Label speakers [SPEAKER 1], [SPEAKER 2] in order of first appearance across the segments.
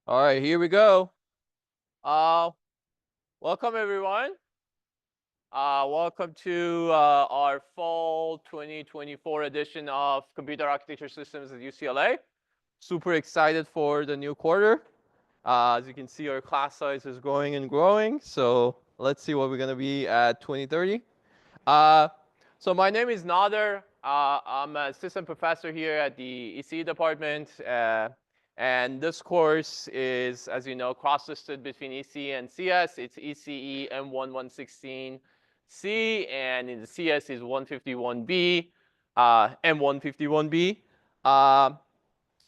[SPEAKER 1] All right, here we go. Uh, Welcome everyone. Welcome to our fall 2024 edition of Computer Architecture Systems at UCLA. Super excited for the new quarter. As you can see, our class size is growing and growing. So let's see what we're going to be at 2030. Uh, so my name is Nader. I'm an assistant professor here at the ECE department. And this course is, as you know, cross-listed between ECE and CS. It's ECE M1116C, and in the CS is 151B, M151B.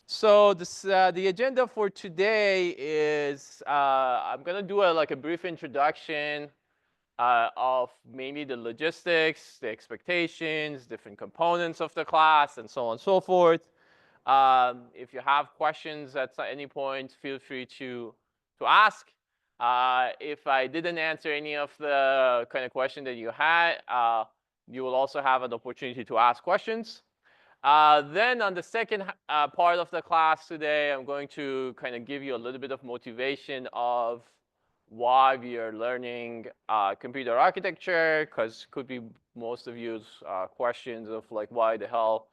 [SPEAKER 1] So the agenda for today is I'm going to do like a brief introduction of mainly the logistics, the expectations, different components of the class, and so on and so forth. If you have questions at any point, feel free to ask. If I didn't answer any of the kind of question that you had, you will also have an opportunity to ask questions. Then on the second part of the class today, I'm going to kind of give you a little bit of motivation of why we are learning computer architecture, because could be most of you's questions of like, why the hell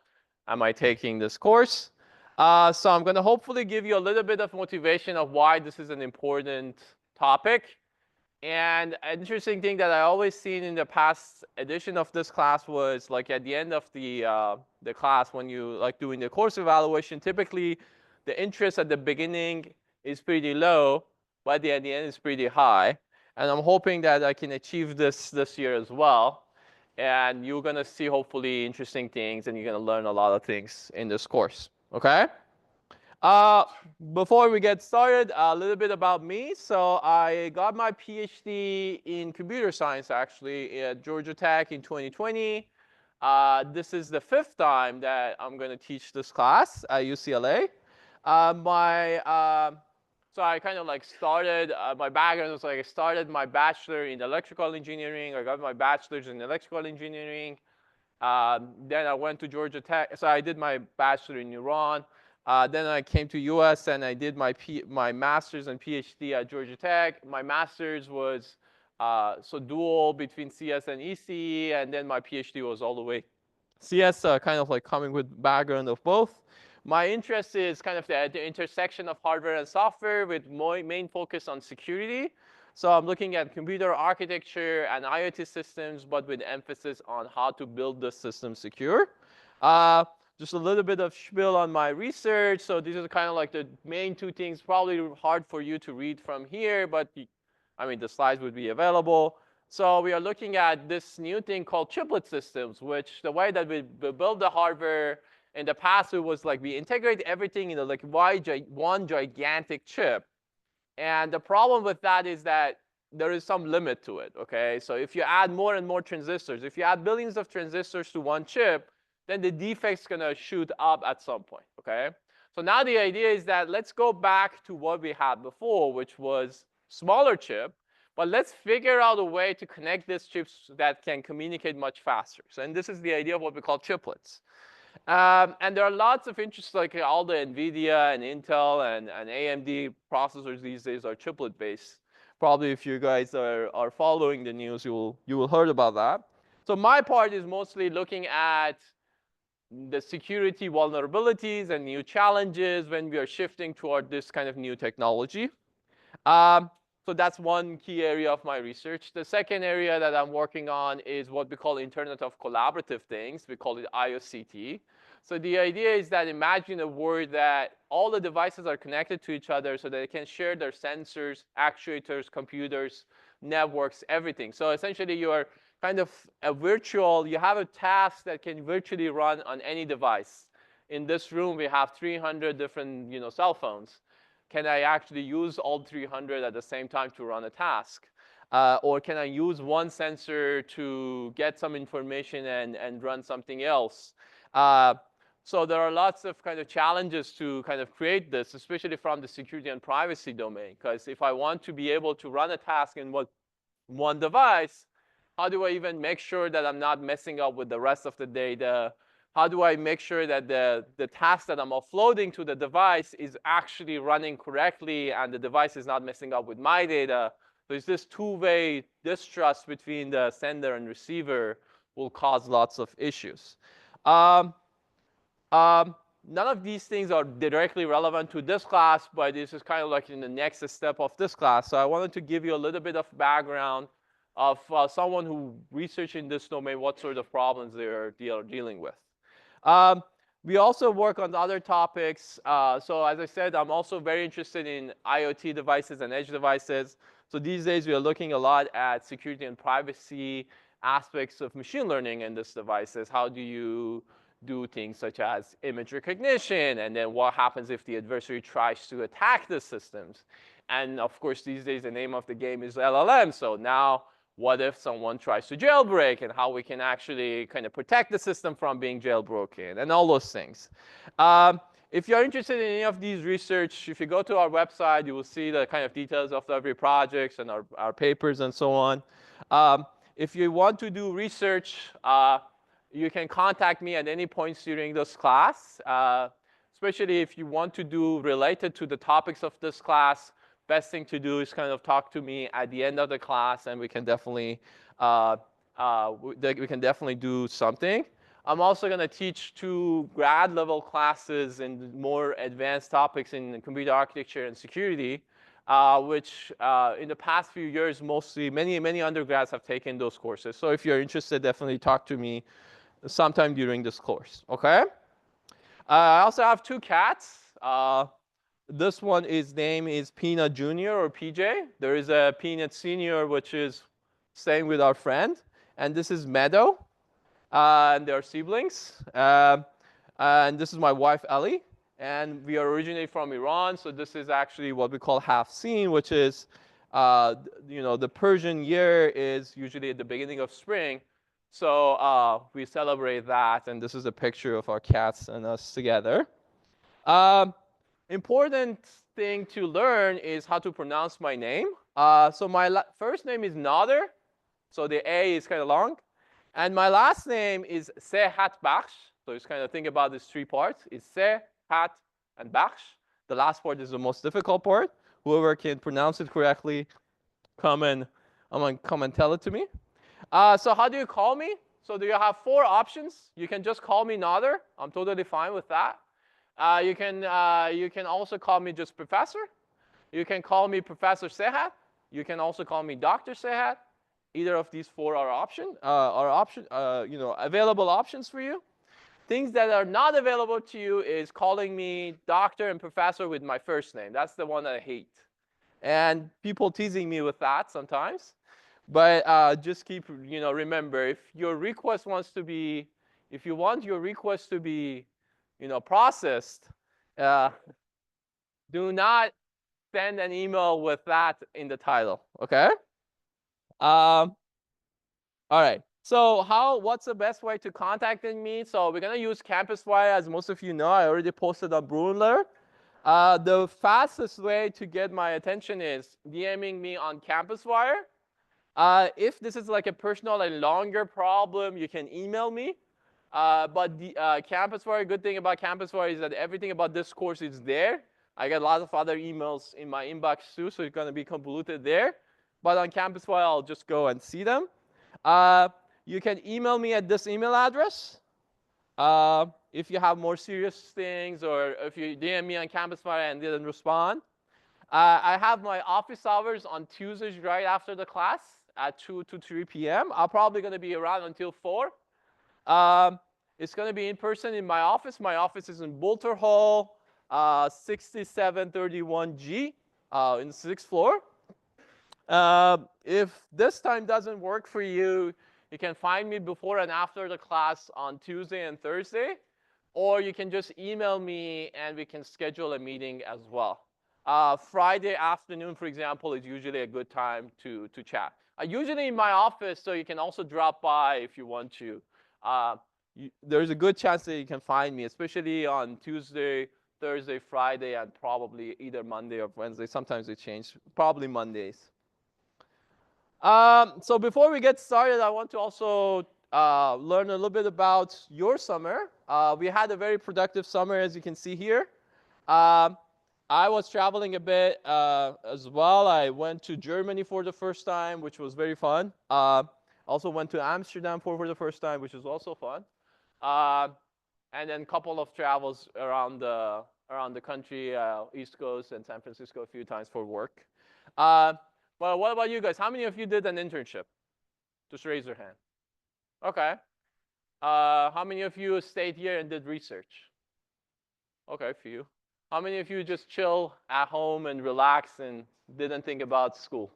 [SPEAKER 1] am I taking this course? So I'm going to hopefully give you a little bit of motivation of why this is an important topic. And an interesting thing that I always seen in the past edition of this class was like at the end of the class when you like doing the course evaluation, typically the interest at the beginning is pretty low, but at the end is pretty high. And I'm hoping that I can achieve this year as well. And you're gonna see hopefully interesting things, and you're gonna learn a lot of things in this course. Okay? Uh, Before we get started, a little bit about me. So I got my PhD in computer science actually at Georgia Tech in 2020. This is the 5th time that I'm going to teach this class at UCLA. So I kind of like started, my background was like I started my bachelor in electrical engineering. I got my bachelor's in electrical engineering. Then I went to Georgia Tech. So I did my bachelor in Iran. Then I came to US and I did my master's and PhD at Georgia Tech. My master's was so dual between CS and ECE, and then my PhD was all the way CS, kind of like coming with background of both. My interest is kind of the intersection of hardware and software with my main focus on security. So I'm looking at computer architecture and IoT systems, but with emphasis on how to build the system secure. Uh, just a little bit of spiel on my research. So these are kind of like the main two things, probably hard for you to read from here, but I mean, the slides would be available. So we are looking at this new thing called chiplet systems, which the way that we build the hardware in the past, it was like we integrate everything in like one gigantic chip. And the problem with that is that there is some limit to it, okay? So if you add more and more transistors, if you add billions of transistors to one chip, then the defect's gonna shoot up at some point, okay? So now the idea is that let's go back to what we had before, which was smaller chip, but let's figure out a way to connect these chips that can communicate much faster. So, and this is the idea of what we call chiplets. And there are lots of interest, like all the NVIDIA and Intel and AMD processors these days are chiplet based. Probably if you guys are following the news, you will heard about that. So my part is mostly looking at the security vulnerabilities and new challenges when we are shifting toward this kind of new technology. Um, so that's one key area of my research. The second area that I'm working on is what we call Internet of Collaborative Things. We call it IOCT. So the idea is that imagine a world that all the devices are connected to each other so that they can share their sensors, actuators, computers, networks, everything. So essentially you are kind of you have a task that can virtually run on any device. In this room, we have 300 different cell phones. Can I actually use all 300 at the same time to run a task? Or can I use one sensor to get some information and run something else? So there are lots of kind of challenges to kind of create this, especially from the security and privacy domain. Because if I want to be able to run a task in one device, how do I even make sure that I'm not messing up with the rest of the data, how do I make sure that the task that I'm offloading to the device is actually running correctly and the device is not messing up with my data. So it's this two-way distrust between the sender and receiver will cause lots of issues. Um, None of these things are directly relevant to this class, but this is kind of like in the next step of this class. So I wanted to give you a little bit of background of someone who researched in this domain, what sort of problems they are dealing with. We also work on other topics. So as I said, I'm also very interested in IoT devices and edge devices. So these days, we are looking a lot at security and privacy aspects of machine learning in these devices. How do you do things such as image recognition, and then what happens if the adversary tries to attack the systems? And of course, these days, the name of the game is LLM. So now, what if someone tries to jailbreak, and how we can actually kind of protect the system from being jailbroken, and all those things. If you're interested in any of these research, if you go to our website, you will see the kind of details of every projects and our papers and so on. If you want to do research, you can contact me at any point during this class, especially if you want to do related to the topics of this class. Best thing to do is kind of talk to me at the end of the class, and we can definitely do something. I'm also going to teach 2 grad level classes in more advanced topics in computer architecture and security, which in the past few years, many undergrads have taken those courses. So if you're interested, definitely talk to me sometime during this course, okay? I also have 2 cats. This one name is Peanut Jr. or PJ. There is a Peanut Senior, which is staying with our friend. And this is Meadow. And they're siblings. And this is my wife, Ellie. And we are originally from Iran. So this is actually what we call Hafsin, which is, the Persian year is usually at the beginning of spring. So we celebrate that, and this is a picture of our cats and us together. Important thing to learn is how to pronounce my name. So my first name is Nader, so the A is kind of long. And my last name is Sehat Bakhsh. So just kind of think about these 3 parts. It's Sehat and Bakhsh. The last part is the most difficult part. Whoever can pronounce it correctly, come and tell it to me. So how do you call me? So do you have 4 options? You can just call me Nader. I'm totally fine with that. You can also call me just Professor. You can call me Professor Sehat. You can also call me Dr. Sehat. Either of these 4 are available options for you. Things that are not available to you is calling me Doctor and Professor with my first name. That's the one that I hate. And people teasing me with that sometimes. But just remember, if your request if you want your request to be, processed, do not send an email with that in the title, okay? All right. So what's the best way to contact me? So we're going to use CampusWire, as most of you know. I already posted on Bruinler. The fastest way to get my attention is DMing me on CampusWire. If this is like a personal and longer problem, you can email me. But the CampusWire, good thing about CampusWire is that everything about this course is there. I get a lot of other emails in my inbox too, so it's going to be convoluted there. But on CampusWire, I'll just go and see them. You can email me at this email address. If you have more serious things, or if you DM me on CampusWire and didn't respond. I have my office hours on Tuesdays right after the class at 2 to 3 p.m. I'm probably going to be around until 4. It's going to be in person in my office. My office is in Boulter Hall, 6731G, in the 6th floor. If this time doesn't work for you, you can find me before and after the class on Tuesday and Thursday. Or you can just email me, and we can schedule a meeting as well. Friday afternoon, for example, is usually a good time to chat. Usually in my office, so you can also drop by if you want to. There's a good chance that you can find me, especially on Tuesday, Thursday, Friday, and probably either Monday or Wednesday. Sometimes they change, probably Mondays. So before we get started, I want to also learn a little bit about your summer. We had a very productive summer, as you can see here. I was traveling a bit as well. I went to Germany for the first time, which was very fun. Also went to Amsterdam for the first time, which was also fun. And then a couple of travels around the country, East Coast and San Francisco a few times for work. Well, what about you guys? How many of you did an internship? Just raise your hand. Okay. How many of you stayed here and did research? Okay, a few. How many of you just chill at home and relax and didn't think about school?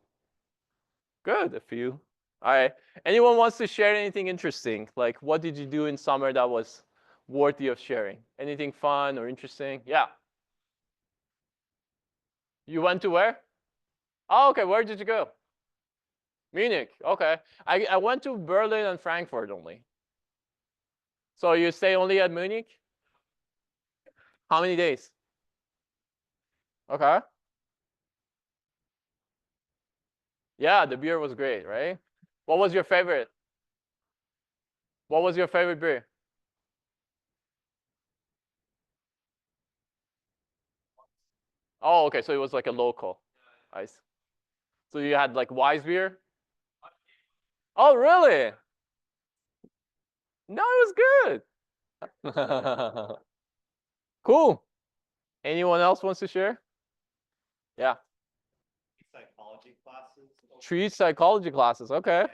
[SPEAKER 1] Good, a few. All right. Anyone wants to share anything interesting? Like, what did you do in summer that was worthy of sharing? Anything fun or interesting? Yeah. You went to where? Oh, okay. Where did you go? Munich. Okay. I went to Berlin and Frankfurt only. So you stay only at Munich? How many days? Okay. Yeah, the beer was great, right? What was your favorite? What was your favorite beer? Oh, okay. So it was like a local. Nice. So you had like Wise beer? Oh, really? No, it was good. Cool. Anyone else wants to share? Yeah.
[SPEAKER 2] Psychology classes.
[SPEAKER 1] Tree psychology classes. Okay.
[SPEAKER 2] And I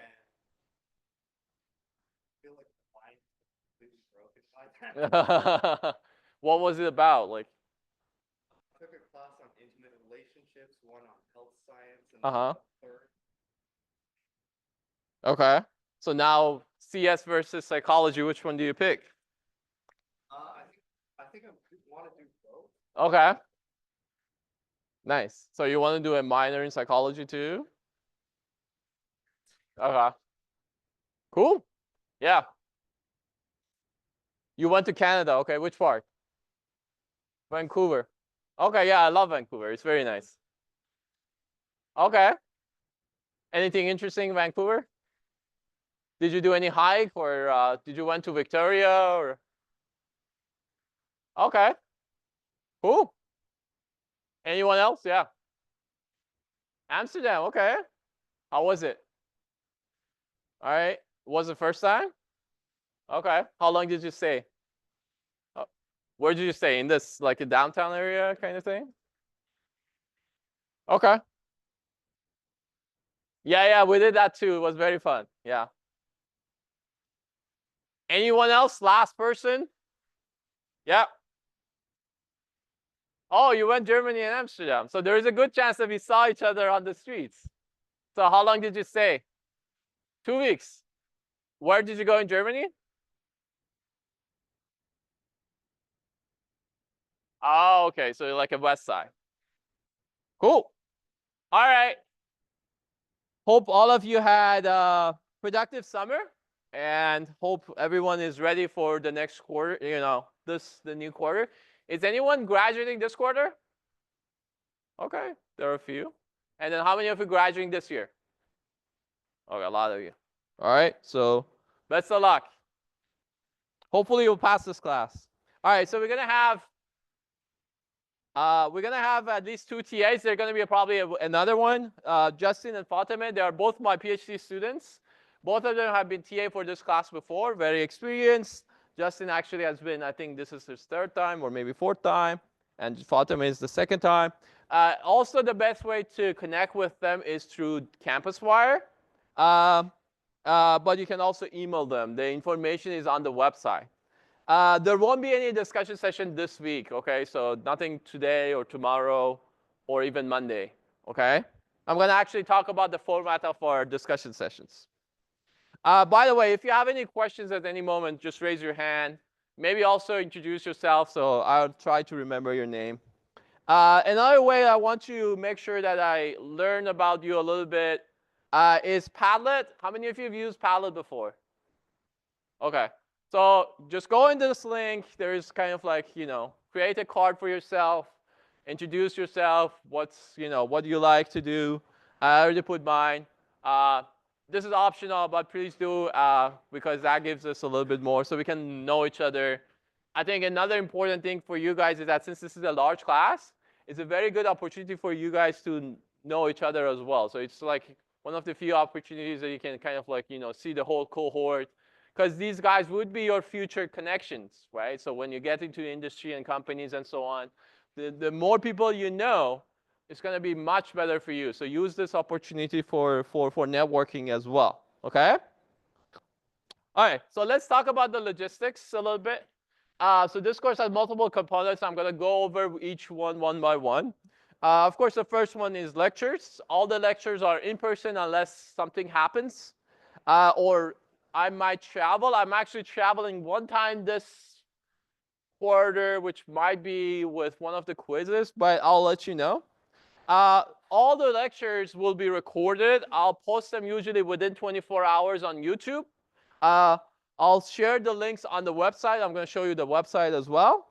[SPEAKER 2] feel like the mind is completely broken by that.
[SPEAKER 1] What was it about? Like,
[SPEAKER 2] I took a class on intimate relationships, one on health science, and
[SPEAKER 1] uh-huh.
[SPEAKER 2] the third.
[SPEAKER 1] Okay. So now CS versus psychology, which one do you pick?
[SPEAKER 2] I think I want to do both.
[SPEAKER 1] Okay. Nice. So you want to do a minor in psychology too? Okay. Cool. Yeah. You went to Canada. Okay. Which part? Vancouver. Okay. Yeah, I love Vancouver. It's very nice. Okay. Anything interesting in Vancouver? Did you do any hike or did you went to Victoria or? Okay. Cool. Anyone else? Yeah. Amsterdam. Okay. How was it? All right. Was it first time? Okay. How long did you stay? Where did you stay? In this like a downtown area kind of thing? Okay. Yeah, we did that too. It was very fun. Yeah. Anyone else? Last person? Yeah. Oh, you went Germany and Amsterdam. So there is a good chance that we saw each other on the streets. So how long did you stay? 2 weeks. Where did you go in Germany? Oh, okay. So you're like a west side. Cool. All right. Hope all of you had a productive summer and hope everyone is ready for the next quarter, the new quarter. Is anyone graduating this quarter? Okay, there are a few. And then how many of you graduating this year? Okay, a lot of you. All right, so best of luck. Hopefully you'll pass this class. All right, so we're gonna have at least 2 TAs. They're gonna be probably another one. Justin and Fatima, they are both my PhD students. Both of them have been TA for this class before, very experienced. Justin actually has been, I think this is his 3rd time or maybe 4th time, and Fatima is the 2nd time. Also, the best way to connect with them is through CampusWire. But you can also email them. The information is on the website. There won't be any discussion session this week, okay? So nothing today or tomorrow or even Monday, okay? I'm going to actually talk about the format of our discussion sessions. By the way, if you have any questions at any moment, just raise your hand. Maybe also introduce yourself, so I'll try to remember your name. Another way I want to make sure that I learn about you a little bit is Padlet. How many of you have used Padlet before? Okay. So just go into this link. There's kind of like, create a card for yourself, introduce yourself, what you like to do. I already put mine. This is optional, but please do because that gives us a little bit more so we can know each other. I think another important thing for you guys is that since this is a large class, it's a very good opportunity for you guys to know each other as well. So it's like one of the few opportunities that you can kind of like, see the whole cohort, because these guys would be your future connections, right? So when you get into industry and companies and so on, the more people you know, it's going to be much better for you. So use this opportunity for networking as well, okay? All right, so let's talk about the logistics a little bit. So this course has multiple components. I'm going to go over each one by one. Of course, the first one is lectures. All the lectures are in person unless something happens. Or I might travel. I'm actually traveling one time this quarter, which might be with one of the quizzes, but I'll let you know. All the lectures will be recorded. I'll post them usually within 24 hours on YouTube. I'll share the links on the website. I'm going to show you the website as well.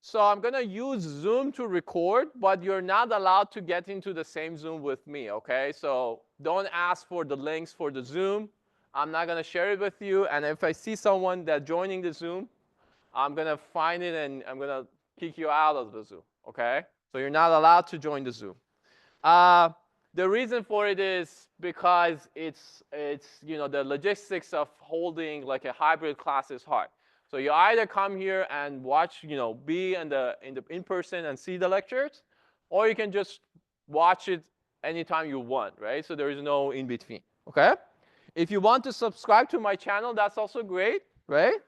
[SPEAKER 1] So I'm going to use Zoom to record, but you're not allowed to get into the same Zoom with me, okay? So don't ask for the links for the Zoom. I'm not going to share it with you. And if I see someone that's joining the Zoom, I'm going to find it and I'm going to kick you out of the Zoom, okay? So you're not allowed to join the Zoom. The reason for it is because it's the logistics of holding like a hybrid class is hard. So you either come here and watch, be in person and see the lectures, or you can just watch it anytime you want, right? So there is no in between, okay? If you want to subscribe to my channel, that's also great, right?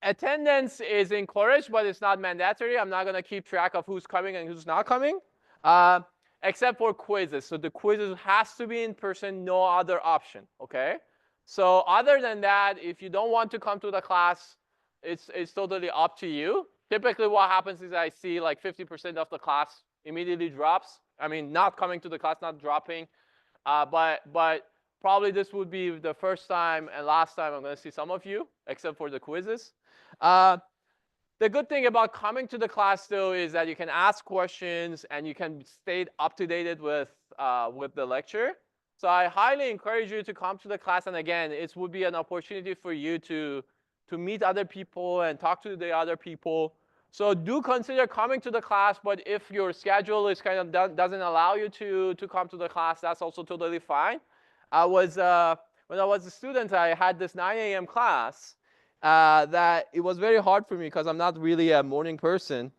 [SPEAKER 1] Attendance is encouraged, but it's not mandatory. I'm not going to keep track of who's coming and who's not coming, except for quizzes. So the quizzes has to be in person, no other option, okay? So other than that, if you don't want to come to the class, it's totally up to you. Typically what happens is I see like 50% of the class immediately drops. I mean, not coming to the class, not dropping, but probably this would be the first time and last time I'm going to see some of you, except for the quizzes. The good thing about coming to the class, though, is that you can ask questions and you can stay up to date with the lecture. So I highly encourage you to come to the class. And again, it would be an opportunity for you to meet other people and talk to the other people. So do consider coming to the class. But if your schedule is kind of doesn't allow you to come to the class, that's also totally fine. When I was a student, I had this 9 a.m. class that it was very hard for me because I'm not really a morning person.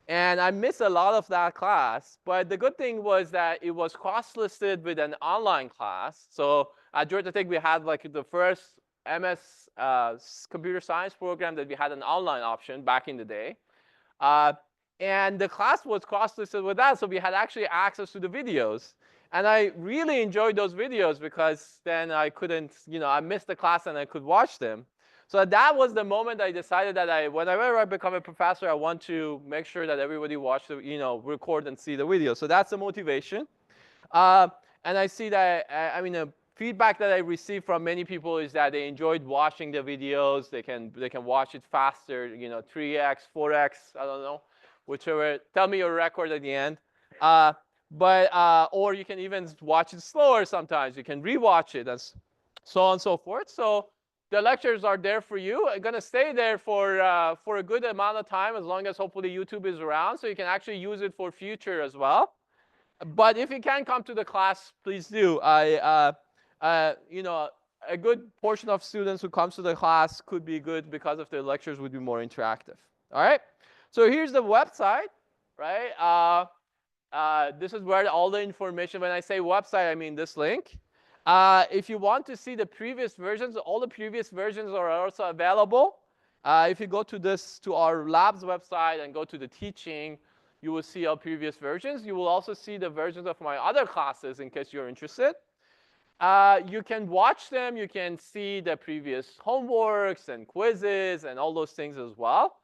[SPEAKER 1] And I missed a lot of that class. But the good thing was that it was cross-listed with an online class. So at Georgia Tech, we had like the first MS computer science program that we had an online option back in the day. And the class was cross-listed with that, so we had actually access to the videos. And I really enjoyed those videos because then I couldn't, I missed the class and I could watch them. So that was the moment I decided that whenever I become a professor, I want to make sure that everybody watch the, record and see the video. So that's the motivation. And I see that, the feedback that I received from many people is that they enjoyed watching the videos. They can watch it faster, 3x, 4x, I don't know, whichever. Tell me your record at the end. Or you can even watch it slower sometimes. You can rewatch it and so on and so forth. So the lectures are there for you. I'm going to stay there for a good amount of time, as long as hopefully YouTube is around, so you can actually use it for future as well. But if you can come to the class, please do. A good portion of students who comes to the class could be good because of the lectures would be more interactive. All right. So here's the website, right? This is where all the information. When I say website, I mean this link. If you want to see the previous versions, all the previous versions are also available. If you go to our labs website and go to the teaching, you will see our previous versions. You will also see the versions of my other classes in case you're interested. You can watch them. You can see the previous homeworks and quizzes and all those things as well.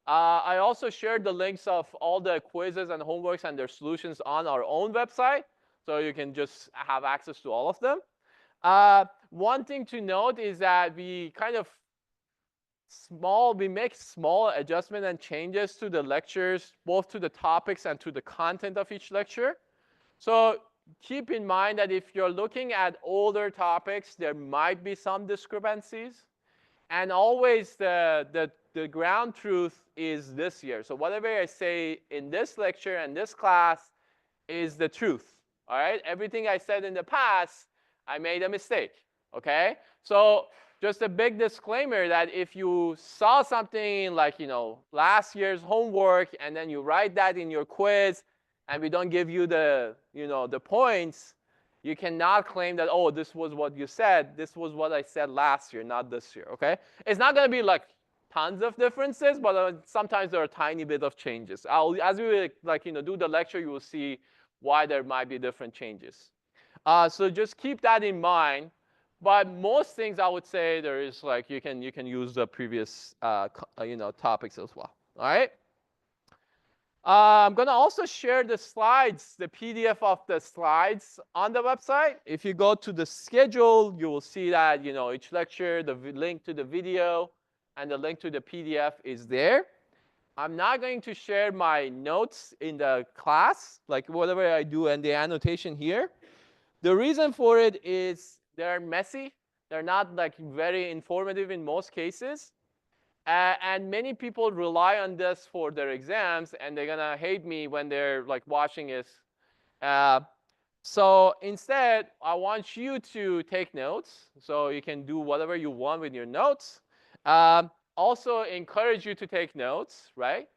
[SPEAKER 1] I also shared the links of all the quizzes and homeworks and their solutions on our own website, so you can just have access to all of them. One thing to note is that we make small adjustments and changes to the lectures, both to the topics and to the content of each lecture. So keep in mind that if you're looking at older topics, there might be some discrepancies. And always the ground truth is this year. So whatever I say in this lecture and this class is the truth. All right? Everything I said in the past, I made a mistake. Okay? So just a big disclaimer that if you saw something like, last year's homework and then you write that in your quiz and we don't give you the, the points, you cannot claim that, oh, this was what you said. This was what I said last year, not this year, okay? It's not going to be like tons of differences, but sometimes there are tiny bit of changes. As we do the lecture, you will see why there might be different changes. So just keep that in mind. But most things I would say there is you can use the previous topics as well. All right. I'm going to also share the slides, the PDF of the slides on the website. If you go to the schedule, you will see that each lecture, the link to the video, and the link to the PDF is there. I'm not going to share my notes in the class, like whatever I do and the annotation here. The reason for it is they're messy. They're not very informative in most cases. And many people rely on this for their exams, and they're going to hate me when they're watching this. So instead, I want you to take notes. So you can do whatever you want with your notes. Also encourage you to take notes, right?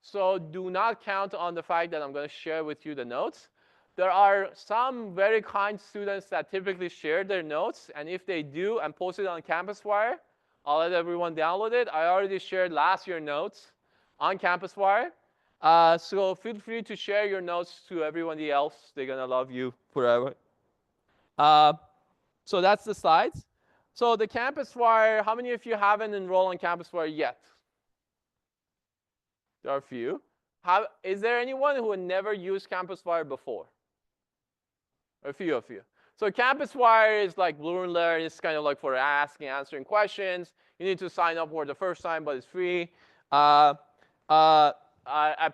[SPEAKER 1] So do not count on the fact that I'm going to share with you the notes. There are some very kind students that typically share their notes. And if they do and post it on CampusWire, I'll let everyone download it. I already shared last year's notes on CampusWire. So feel free to share your notes to everybody else. They're going to love you forever. So that's the slides. So the CampusWire, how many of you haven't enrolled on CampusWire yet? There are a few. Is there anyone who had never used CampusWire before? A few of you. So CampusWire is like Blue and Learn. It's kind of like for asking, answering questions. You need to sign up for the first time, but it's free. I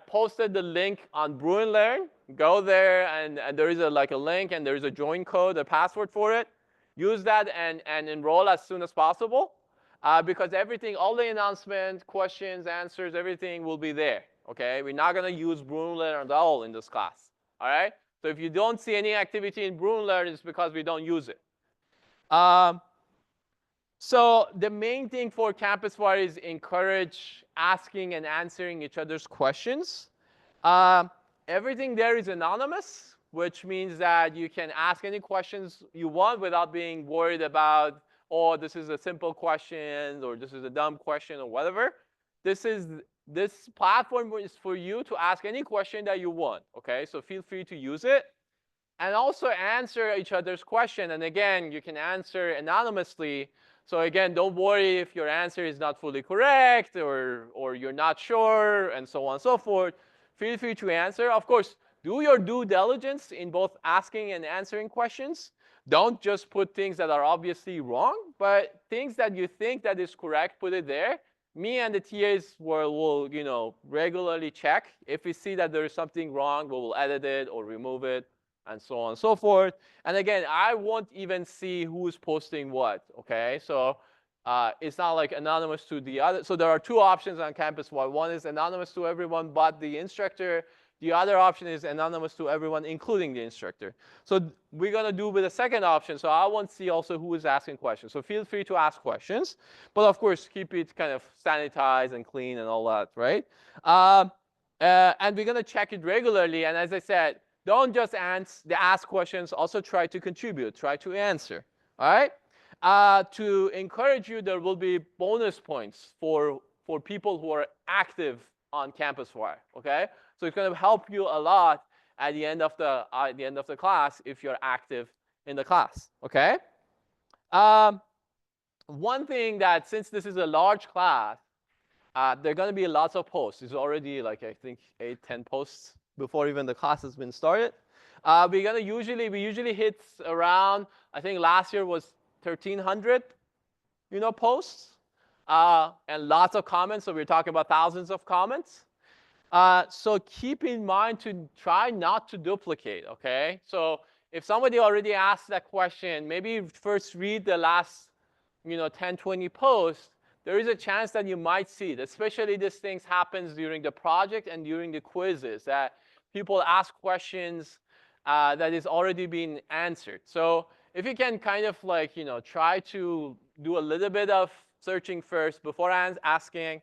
[SPEAKER 1] posted the link on Brew and Learn. Go there, and there is a link, and there is a join code, a password for it. Use that and enroll as soon as possible, because everything, all the announcements, questions, answers, everything will be there. Okay, we're not going to use Brew and Learn at all in this class. All right. So if you don't see any activity in Brew and Learn, it's because we don't use it. So the main thing for CampusWire is encourage asking and answering each other's questions. Everything there is anonymous, which means that you can ask any questions you want without being worried about, oh, this is a simple question, or this is a dumb question, or whatever. This platform is for you to ask any question that you want, okay? So feel free to use it. And also answer each other's question. And again, you can answer anonymously. So again, don't worry if your answer is not fully correct or you're not sure, and so on and so forth. Feel free to answer. Of course, do your due diligence in both asking and answering questions. Don't just put things that are obviously wrong, but things that you think that is correct, put it there. Me and the TAs will regularly check. If we see that there is something wrong, we will edit it or remove it, and so on and so forth. And again, I won't even see who's posting what, okay? So it's not like anonymous to the other. So there are two options on CampusWire. One is anonymous to everyone but the instructor. The other option is anonymous to everyone, including the instructor. So we're going to do with the second option. So I won't see also who is asking questions. So feel free to ask questions. But of course, keep it kind of sanitized and clean and all that, right? And we're going to check it regularly. And as I said, don't just ask questions. Also try to contribute. Try to answer, all right? To encourage you, there will be bonus points for people who are active on CampusWire, okay? So it's going to help you a lot at the end of the class if you're active in the class, okay? One thing that, since this is a large class, there are going to be lots of posts. There's already I think 8, 10 posts before even the class has been started. We usually hit around, I think last year was 1,300, posts, and lots of comments. So we're talking about thousands of comments. So keep in mind to try not to duplicate, okay? So if somebody already asked that question, maybe first read the last 10, 20 posts. There is a chance that you might see it, especially these things happens during the project and during the quizzes, that people ask questions that is already being answered. So if you can kind of like, try to do a little bit of searching first before asking,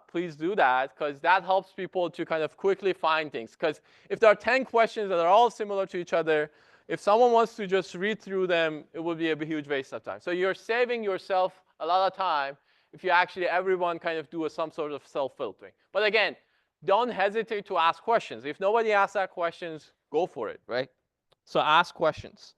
[SPEAKER 1] please do that, because that helps people to kind of quickly find things. Because if there are 10 questions that are all similar to each other, if someone wants to just read through them, it would be a huge waste of time. So you're saving yourself a lot of time if you actually, everyone kind of do some sort of self-filtering. But again, don't hesitate to ask questions. If nobody asks that questions, go for it, right? So ask questions.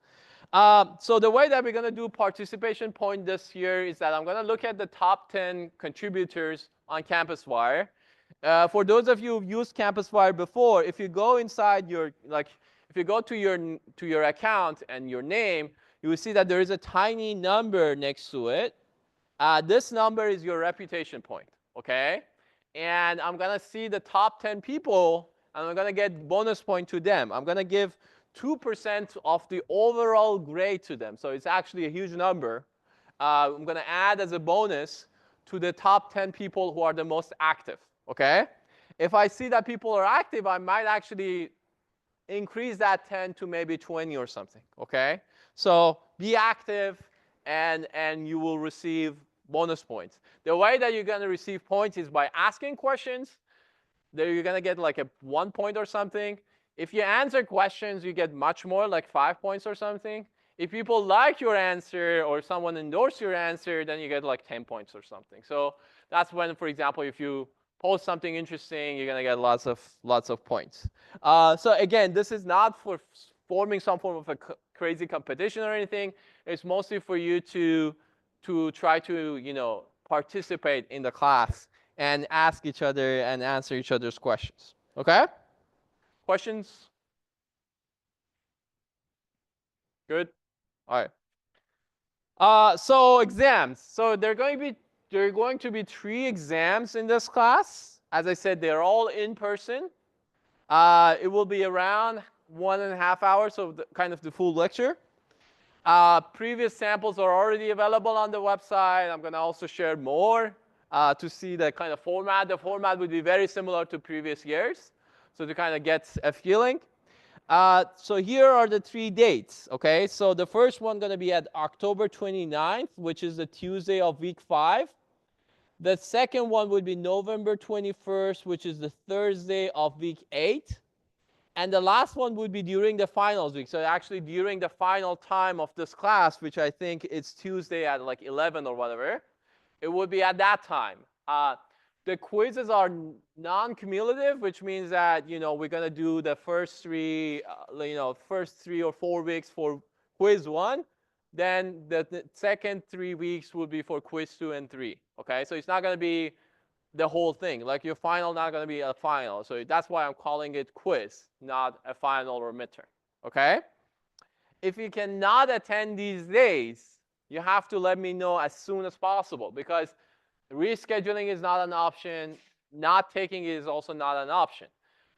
[SPEAKER 1] So the way that we're going to do participation point this year is that I'm going to look at the top 10 contributors on CampusWire. For those of you who've used CampusWire before, if you go inside your, if you go to your account and your name, you will see that there is a tiny number next to it. This number is your reputation point, okay? And I'm going to see the top 10 people, and I'm going to get bonus point to them. I'm going to give 2% of the overall grade to them. So it's actually a huge number. I'm going to add as a bonus to the top 10 people who are the most active, okay? If I see that people are active, I might actually increase that 10 to maybe 20 or something, okay? So be active, and you will receive bonus points. The way that you're going to receive points is by asking questions. There you're going to get like a 1 point or something. If you answer questions, you get much more, like 5 points or something. If people like your answer or someone endorse your answer, then you get like 10 points or something. So that's when, for example, if you post something interesting, you're going to get lots of points. So again, this is not for forming some form of a crazy competition or anything. It's mostly for you to try to participate in the class and ask each other and answer each other's questions. Okay? Questions? Good? All right. So exams. So there are going to be 3 exams in this class. As I said, they're all in person. It will be around 1.5 hours, so kind of the full lecture. Previous samples are already available on the website. I'm going to also share more to see the kind of format. The format would be very similar to previous years, so to kind of get a feeling. So here are the 3 dates, okay? So the first one going to be at October 29th, which is the Tuesday of week 5. The second one would be November 21st, which is the Thursday of week 8. And the last one would be during the finals week. So actually during the final time of this class, which I think it's Tuesday at like 11 or whatever, it would be at that time. The quizzes are non-cumulative, which means that we're going to do the first 3 or 4 weeks for quiz 1. Then the second 3 weeks will be for quiz 2 and 3. Okay, so it's not going to be the whole thing. Like your final not going to be a final. So that's why I'm calling it quiz, not a final or midterm. Okay? If you cannot attend these days, you have to let me know as soon as possible, because rescheduling is not an option. Not taking it is also not an option.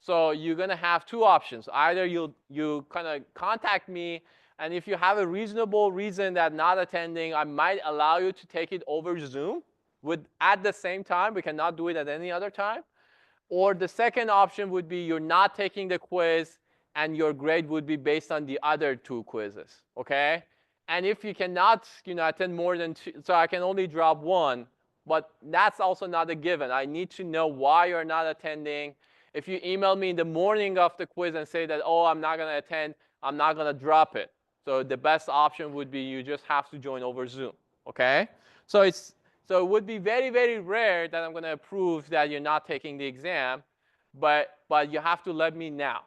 [SPEAKER 1] So you're going to have 2 options. Either you kind of contact me, and if you have a reasonable reason that not attending, I might allow you to take it over Zoom at the same time. We cannot do it at any other time. Or the second option would be you're not taking the quiz, and your grade would be based on the other 2 quizzes, okay? And if you cannot attend more than 2, so I can only drop 1, but that's also not a given. I need to know why you're not attending. If you email me in the morning of the quiz and say that, oh, I'm not going to attend, I'm not going to drop it. So the best option would be you just have to join over Zoom, okay? So it would be very, very rare that I'm going to approve that you're not taking the exam, but you have to let me now,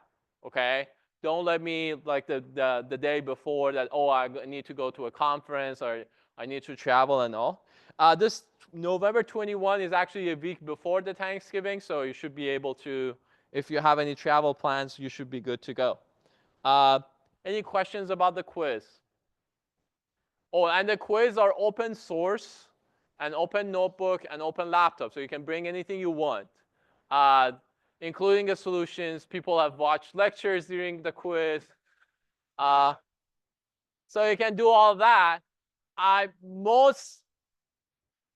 [SPEAKER 1] okay? Don't let me like the day before that, oh, I need to go to a conference or I need to travel and all. This November 21 is actually a week before the Thanksgiving, so you should be able to, if you have any travel plans, you should be good to go. Any questions about the quiz? Oh, and the quiz are open source, and open notebook, and open laptop, so you can bring anything you want. including the solutions. People have watched lectures during the quiz. So you can do all that.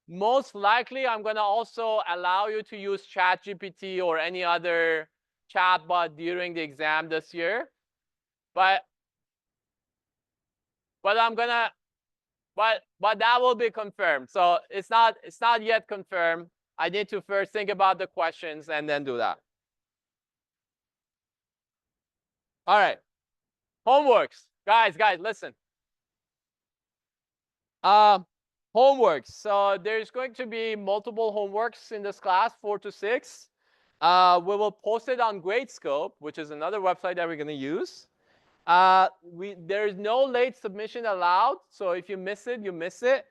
[SPEAKER 1] Most likely, I'm going to also allow you to use ChatGPT or any other chatbot during the exam this year. But that will be confirmed. So it's not yet confirmed. I need to first think about the questions and then do that. All right. Homeworks. Guys, listen. Homeworks. So there's going to be multiple homeworks in this class, 4 to 6. We will post it on Gradescope, which is another website that we're going to use. There is no late submission allowed. So if you miss it, you miss it.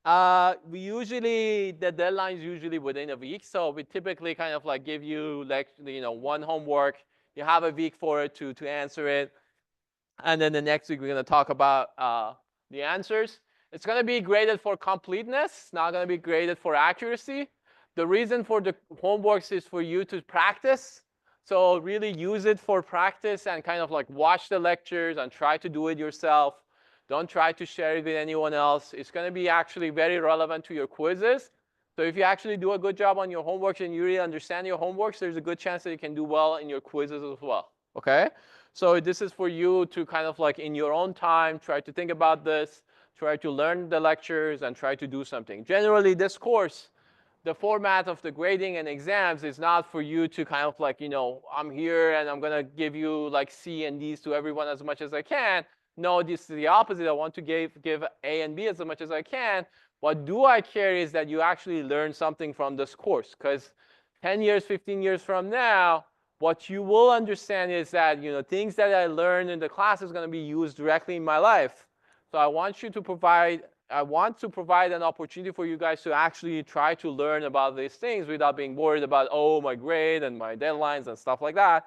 [SPEAKER 1] The deadline is usually within a week. So we typically kind of like give you like, one homework. You have a week for it to answer it. And then the next week, we're going to talk about the answers. It's going to be graded for completeness, not going to be graded for accuracy. The reason for the homeworks is for you to practice. So really use it for practice and kind of like watch the lectures and try to do it yourself. Don't try to share it with anyone else. It's going to be actually very relevant to your quizzes. So if you actually do a good job on your homeworks and you really understand your homeworks, there's a good chance that you can do well in your quizzes as well. Okay? So this is for you to kind of like in your own time, try to think about this, try to learn the lectures, and try to do something. Generally, this course, the format of the grading and exams is not for you to kind of like, I'm here and I'm going to give you like C and Ds to everyone as much as I can. No, this is the opposite. I want to give A and B as much as I can. What do I care is that you actually learn something from this course, because 10 years, 15 years from now, what you will understand is that things that I learned in the class is going to be used directly in my life. So I want to provide an opportunity for you guys to actually try to learn about these things without being worried about, oh, my grade and my deadlines and stuff like that.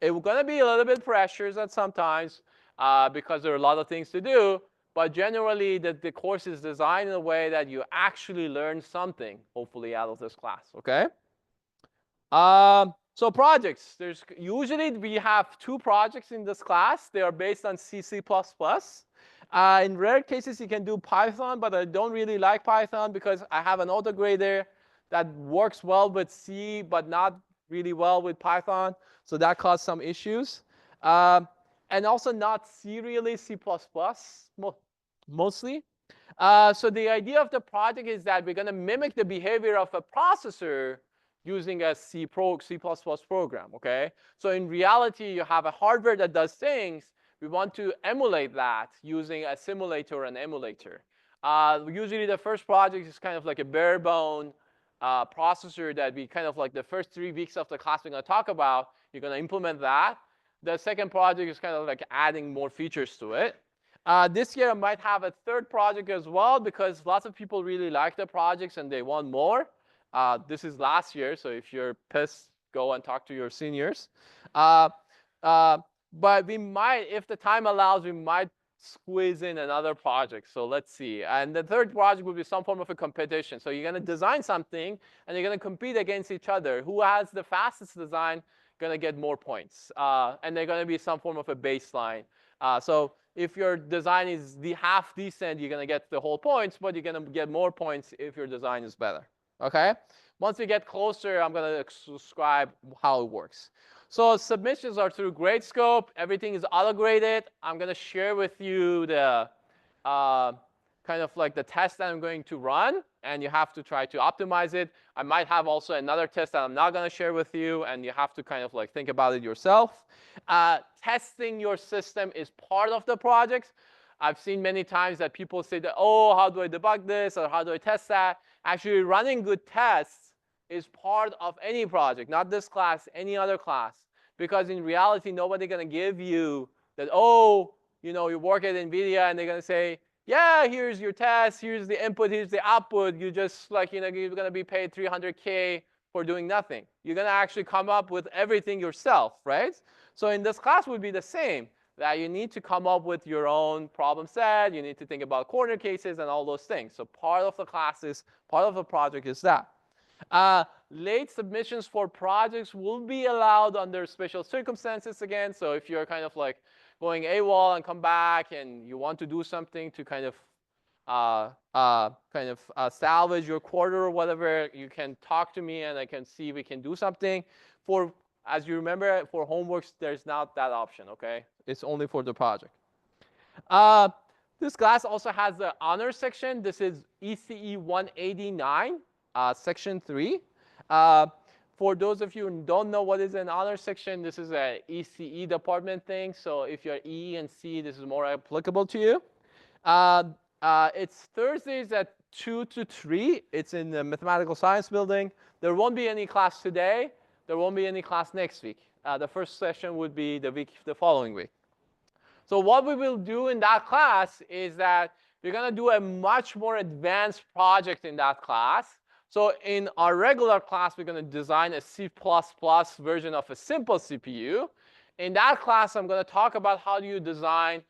[SPEAKER 1] It's going to be a little bit pressures at sometimes because there are a lot of things to do. But generally, the course is designed in a way that you actually learn something, hopefully, out of this class. Okay? So projects. Usually we have 2 projects in this class. They are based on C++. In rare cases, you can do Python, but I don't really like Python because I have an autograder that works well with C, but not really well with Python. So that caused some issues. And also not C really, C++ mostly. So the idea of the project is that we're going to mimic the behavior of a processor using a C++ program, okay? So in reality, you have a hardware that does things. We want to emulate that using a simulator and emulator. Usually the first project is kind of like a bare bone processor that we kind of like the first 3 weeks of the class we're going to talk about. You're going to implement that. The second project is kind of like adding more features to it. This year I might have a 3rd project as well because lots of people really like the projects and they want more. This is last year, so if you're pissed, go and talk to your seniors. But we might, if the time allows, we might squeeze in another project. So let's see. And the 3rd project will be some form of a competition. So you're going to design something, and you're going to compete against each other. Who has the fastest design going to get more points. And they're going to be some form of a baseline. So if your design is half decent, you're going to get the whole points, but you're going to get more points if your design is better. Okay? Once we get closer, I'm going to describe how it works. So submissions are through Gradescope. Everything is auto-graded. I'm going to share with you the kind of like the test that I'm going to run, and you have to try to optimize it. I might have also another test that I'm not going to share with you, and you have to kind of like think about it yourself. Testing your system is part of the project. I've seen many times that people say that, oh, how do I debug this, or how do I test that? Actually, running good tests is part of any project, not this class, any other class. Because in reality, nobody's going to give you that, oh, you work at NVIDIA, and they're going to say, yeah, here's your test, here's the input, here's the output. You just like, you're going to be paid $300K for doing nothing. You're going to actually come up with everything yourself, right? So in this class would be the same, that you need to come up with your own problem set. You need to think about corner cases and all those things. So part of the class is, part of the project is that. late submissions for projects will be allowed under special circumstances again. So if you're kind of like going AWOL and come back and you want to do something to kind of salvage your quarter or whatever, you can talk to me and I can see we can do something. For, as you remember, for homeworks, there's not that option, okay? It's only for the project. This class also has the honor section. This is ECE 189, section 3. For those of you who don't know what is an honor section, this is an ECE department thing. So if you're E and C, this is more applicable to you. It's Thursdays at 2 to 3. It's in the Mathematical Science Building. There won't be any class today. There won't be any class next week. The first session would be the following week. So what we will do in that class is that we're going to do a much more advanced project in that class. So in our regular class, we're going to design a C++ version of a simple CPU. In that class, I'm going to talk about how do you design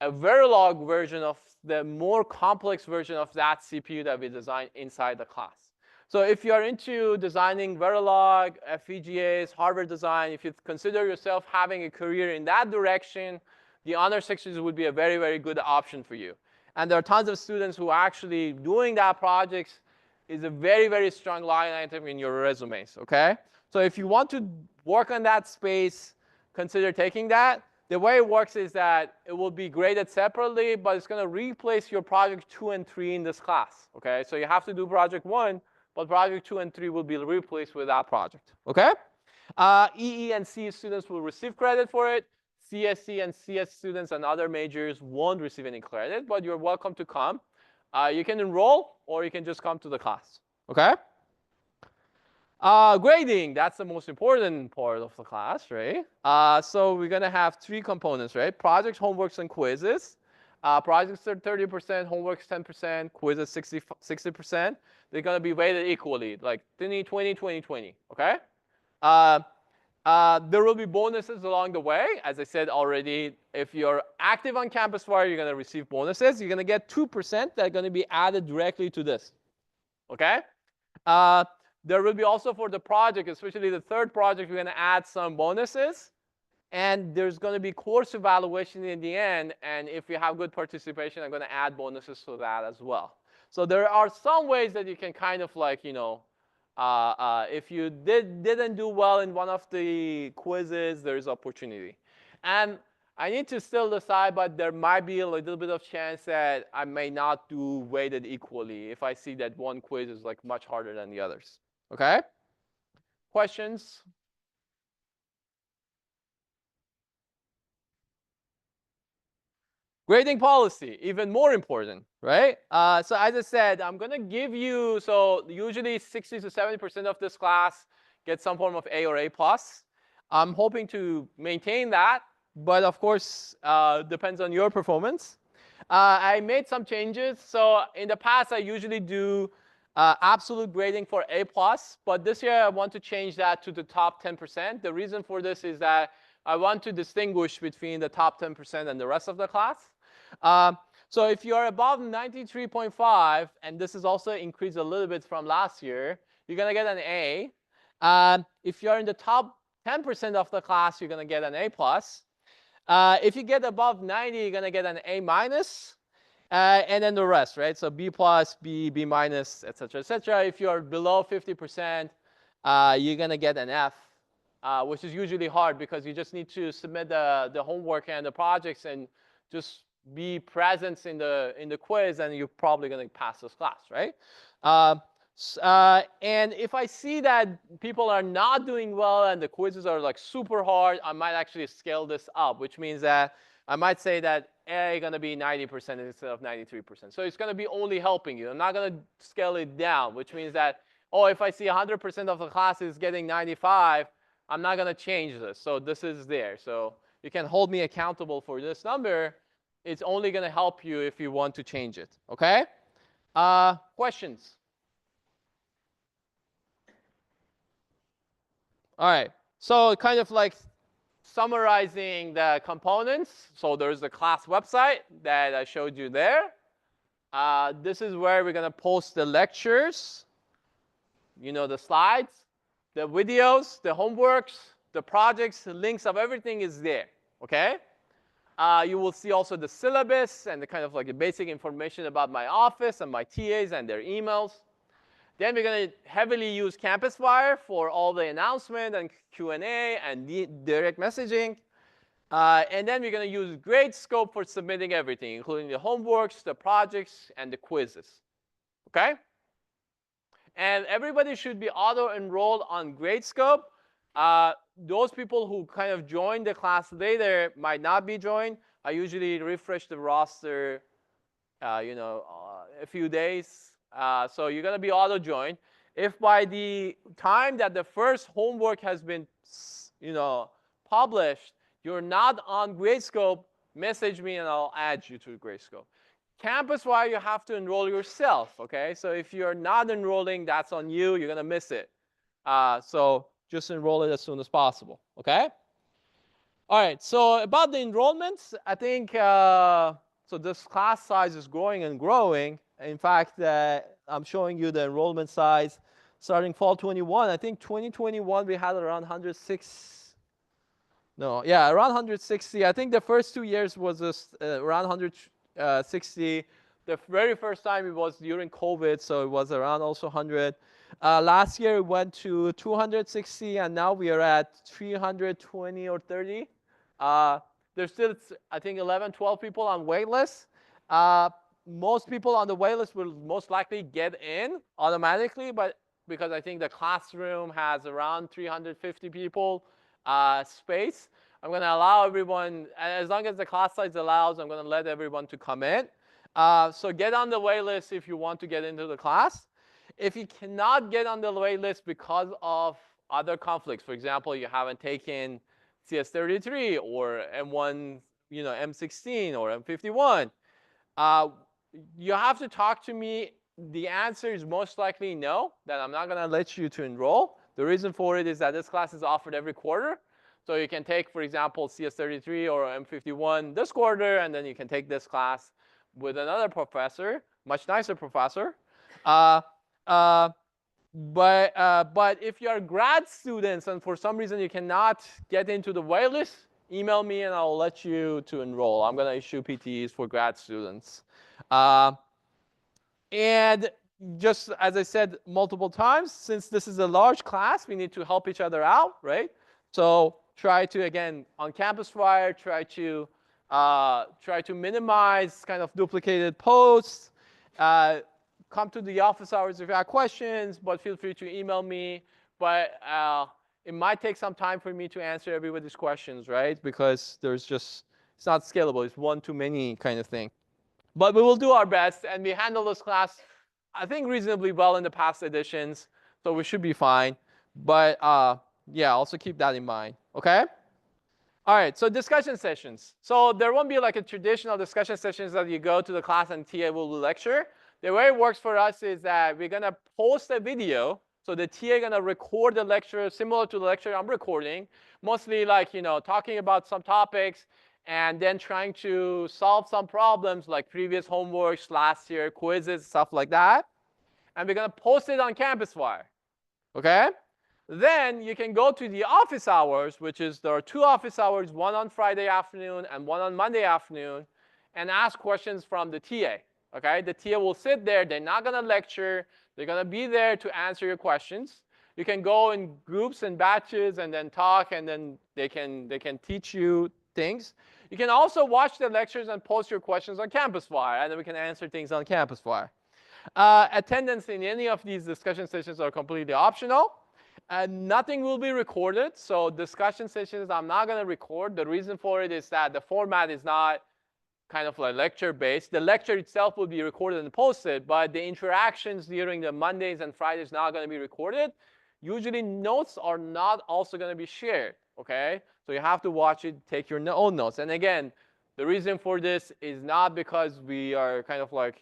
[SPEAKER 1] a Verilog version of the more complex version of that CPU that we designed inside the class. So if you're into designing Verilog, FPGAs, hardware design, if you consider yourself having a career in that direction, the honor sections would be a very, very good option for you. And there are tons of students who are actually doing that projects. Is a very, very strong line item in your resumes, okay? So if you want to work on that space, consider taking that. The way it works is that it will be graded separately, but it's going to replace your project 2 and 3 in this class, okay? So you have to do project 1, but project 2 and 3 will be replaced with that project, okay? EE and C students will receive credit for it. CSC and CS students and other majors won't receive any credit, but you're welcome to come. You can enroll, or you can just come to the class, okay? Grading, that's the most important part of the class, right? So we're going to have 3 components, right? Projects, homeworks, and quizzes. Projects are 30%, homeworks 10%, quizzes 60%. They're going to be weighted equally, like 20, 20, 20, 20, okay? There will be bonuses along the way. As I said already, if you're active on CampusFire, you're going to receive bonuses. You're going to get 2% that are going to be added directly to this, okay? There will be also for the project, especially the third project, we're going to add some bonuses. And there's going to be course evaluation in the end. And if you have good participation, I'm going to add bonuses to that as well. So there are some ways that you can kind of like, you know, if you didn't do well in one of the quizzes, there's opportunity. And I need to still decide, but there might be a little bit of chance that I may not do weighted equally if I see that one quiz is like much harder than the others. Okay? Questions? Grading policy, even more important, right? So as I said, I'm going to give you, so usually 60 to 70% of this class gets some form of A or A+. I'm hoping to maintain that, but of course, depends on your performance. I made some changes. So in the past, I usually do absolute grading for A+, but this year I want to change that to the top 10%. The reason for this is that I want to distinguish between the top 10% and the rest of the class. So if you're above 93.5, and this is also increased a little bit from last year, you're going to get an A. If you're in the top 10% of the class, you're going to get an A+. If you get above 90, you're going to get an A-, and then the rest, right? So B+, B, B-, et cetera, et cetera. If you're below 50%, you're going to get an F. Which is usually hard because you just need to submit the homework and the projects and just be present in the quiz, and you're probably going to pass this class, right? And if I see that people are not doing well and the quizzes are like super hard, I might actually scale this up, which means that I might say that A is going to be 90% instead of 93%. So it's going to be only helping you. I'm not going to scale it down, which means that, oh, if I see 100% of the class is getting 95, I'm not going to change this. So this is there. So you can hold me accountable for this number. It's only going to help you if you want to change it. Okay? Questions? All right. So kind of like summarizing the components. So there's the class website that I showed you there. This is where we're going to post the lectures. the slides, the videos, the homeworks, the projects, the links of everything is there, okay? You will see also the syllabus and the kind of like the basic information about my office and my TAs and their emails. Then we're going to heavily use CampusFire for all the announcement and Q&A and direct messaging. And then we're going to use Gradescope for submitting everything, including the homeworks, the projects, and the quizzes. Okay? And everybody should be auto-enrolled on Gradescope. Those people who kind of joined the class later might not be joined. I usually refresh the roster, a few days. So you're going to be auto-joined. If by the time that the first homework has been, published, you're not on Gradescope, message me and I'll add you to Gradescope. CampusFire, you have to enroll yourself, okay? So if you're not enrolling, that's on you. You're going to miss it. So just enroll it as soon as possible, okay? All right, so about the enrollments, I think, so this class size is growing and growing. In fact, I'm showing you the enrollment size starting fall 21. I think 2021, we had around 106. No, yeah, around 160. I think the first 2 years was just, around 160. The very first time it was during COVID, so it was around also 100. Last year it went to 260, and now we are at 320 or 30. There's still, I think, 11, 12 people on waitlist. Most people on the waitlist will most likely get in automatically, but because I think the classroom has around 350 people space, I'm going to allow everyone, as long as the class size allows, I'm going to let everyone to come in. So get on the waitlist if you want to get into the class. If you cannot get on the waitlist because of other conflicts, for example, you haven't taken CS33 or M1, M16 or M51, you have to talk to me. The answer is most likely no, that I'm not going to let you to enroll. The reason for it is that this class is offered every quarter. So you can take, for example, CS33 or M51 this quarter, and then you can take this class with another professor, much nicer professor. But if you are grad students and for some reason you cannot get into the waitlist, email me and I'll let you to enroll. I'm going to issue PTEs for grad students. And just as I said multiple times, since this is a large class, we need to help each other out, right? So try to, again, on CampusFire, try to minimize kind of duplicated posts. Come to the office hours if you have questions, but feel free to email me. But it might take some time for me to answer everybody's questions, right? Because it's not scalable. It's one too many kind of thing. But we will do our best, and we handle this class, I think, reasonably well in the past editions, so we should be fine. But yeah, also keep that in mind, okay? All right, so discussion sessions. So there won't be like a traditional discussion sessions that you go to the class and TA will lecture. The way it works for us is that we're going to post a video. So the TA going to record the lecture similar to the lecture I'm recording, mostly like, talking about some topics, and then trying to solve some problems like previous homeworks, last year, quizzes, stuff like that. And we're going to post it on CampusFire, okay? Then you can go to the office hours, there are 2 office hours, one on Friday afternoon and one on Monday afternoon, and ask questions from the TA, okay? The TA will sit there. They're not going to lecture. They're going to be there to answer your questions. You can go in groups and batches and then talk, and then they can teach you things. You can also watch the lectures and post your questions on CampusFire, and then we can answer things on CampusFire. Attendance in any of these discussion sessions are completely optional. Nothing will be recorded, so discussion sessions I'm not going to record. The reason for it is that the format is not kind of like lecture-based. The lecture itself will be recorded and posted, but the interactions during the Mondays and Fridays not going to be recorded. Usually notes are not also going to be shared, okay? So you have to watch it, take your own notes. And again, the reason for this is not because we are kind of like,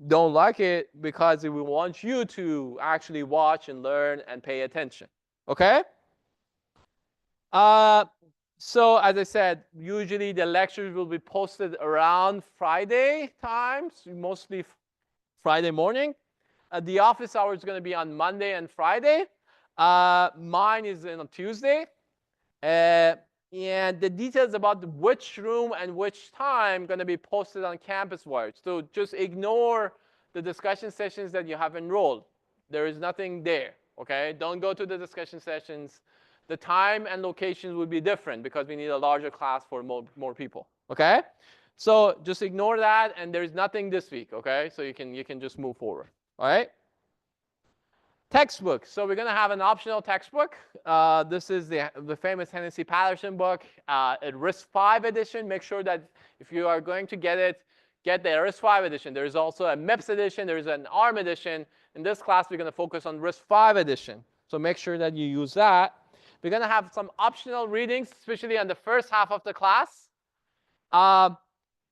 [SPEAKER 1] don't like it, because we want you to actually watch and learn and pay attention, okay? So as I said, usually the lectures will be posted around Friday times, mostly Friday morning. the office hour is going to be on Monday and Friday. Mine is on Tuesday. And the details about which room and which time going to be posted on CampusWire. So just ignore the discussion sessions that you have enrolled. There is nothing there, okay? Don't go to the discussion sessions. The time and locations will be different because we need a larger class for more people, okay? So just ignore that, and there's nothing this week, okay? So you can just move forward, all right? Textbook. So we're going to have an optional textbook. This is the famous Hennessy Patterson book, a RISC-V edition. Make sure that if you are going to get it, get the RISC-V edition. There's also a MIPS edition. There's an ARM edition. In this class, we're going to focus on RISC-V edition. So make sure that you use that. We're going to have some optional readings, especially on the first half of the class.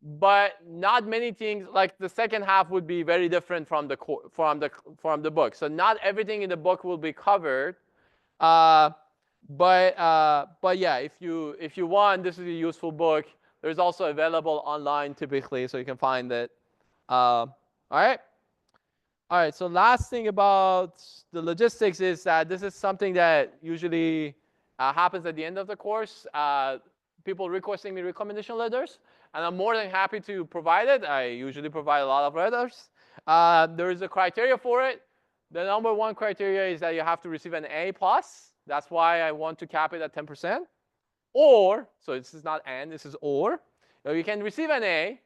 [SPEAKER 1] But not many things, like the second half would be very different from the book. So not everything in the book will be covered. But yeah, if you want, this is a useful book. There's also available online typically, so you can find it. All right. All right. So last thing about the logistics is that this is something that usually happens at the end of the course. People requesting me recommendation letters, and I'm more than happy to provide it. I usually provide a lot of letters. There is a criteria for it. The number one criteria is that you have to receive an A+. That's why I want to cap it at 10%. Or, so this is not and, this is or. You can receive an A,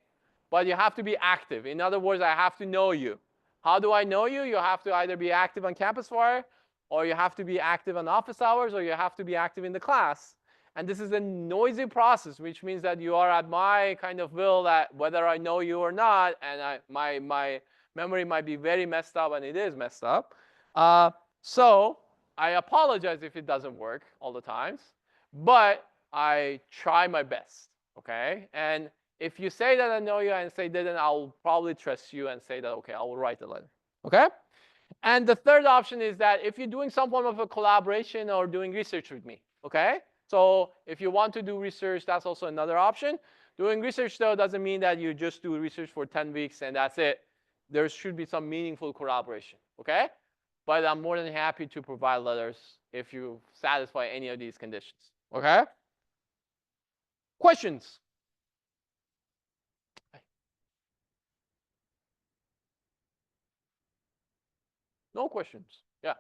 [SPEAKER 1] but you have to be active. In other words, I have to know you. How do I know you? You have to either be active on CampusWire, or you have to be active on office hours, or you have to be active in the class. And this is a noisy process, which means that you are at my kind of will that whether I know you or not, and my memory might be very messed up, and it is messed up. So I apologize if it doesn't work all the times, but I try my best, okay? And if you say that I know you and say didn't, I'll probably trust you and say that, okay, I will write the letter, okay? And the third option is that if you're doing some form of a collaboration or doing research with me, okay? So if you want to do research, that's also another option. Doing research, though, doesn't mean that you just do research for 10 weeks and that's it. There should be some meaningful collaboration, okay? But I'm more than happy to provide letters if you satisfy any of these conditions, okay? Questions? No questions. Yeah.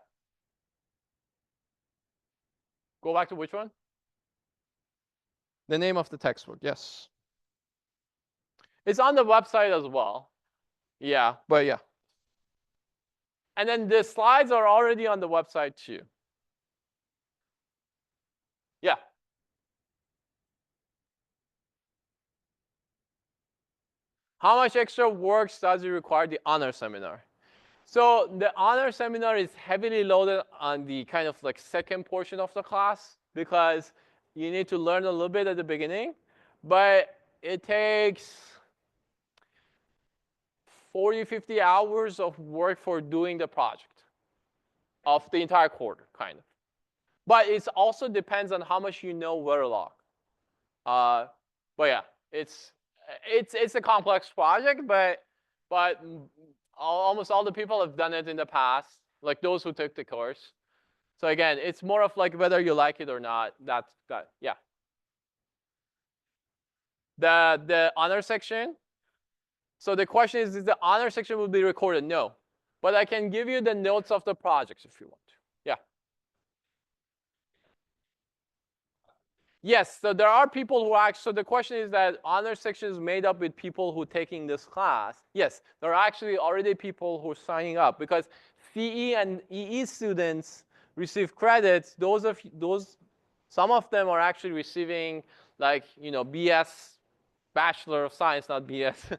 [SPEAKER 1] Go back to which one? The name of the textbook, yes. It's on the website as well. Yeah, but yeah. And then the slides are already on the website too. Yeah. How much extra work does it require the honor seminar? So the honor seminar is heavily loaded on the kind of like second portion of the class because you need to learn a little bit at the beginning, but it takes 40, 50 hours of work for doing the project of the entire quarter, kind of. But it also depends on how much you know Verilog. But yeah, it's a complex project, but almost all the people have done it in the past, like those who took the course. So again, it's more of like whether you like it or not. Yeah. The honor section. So the question is the honor section will be recorded? No. But I can give you the notes of the projects if you want to. Yeah. Yes, so there are people who actually, so the question is that honor section is made up with people who are taking this class. Yes, there are actually already people who are signing up because CE and EE students receive credits. Some of them are actually receiving like, BS, Bachelor of Science, not BS,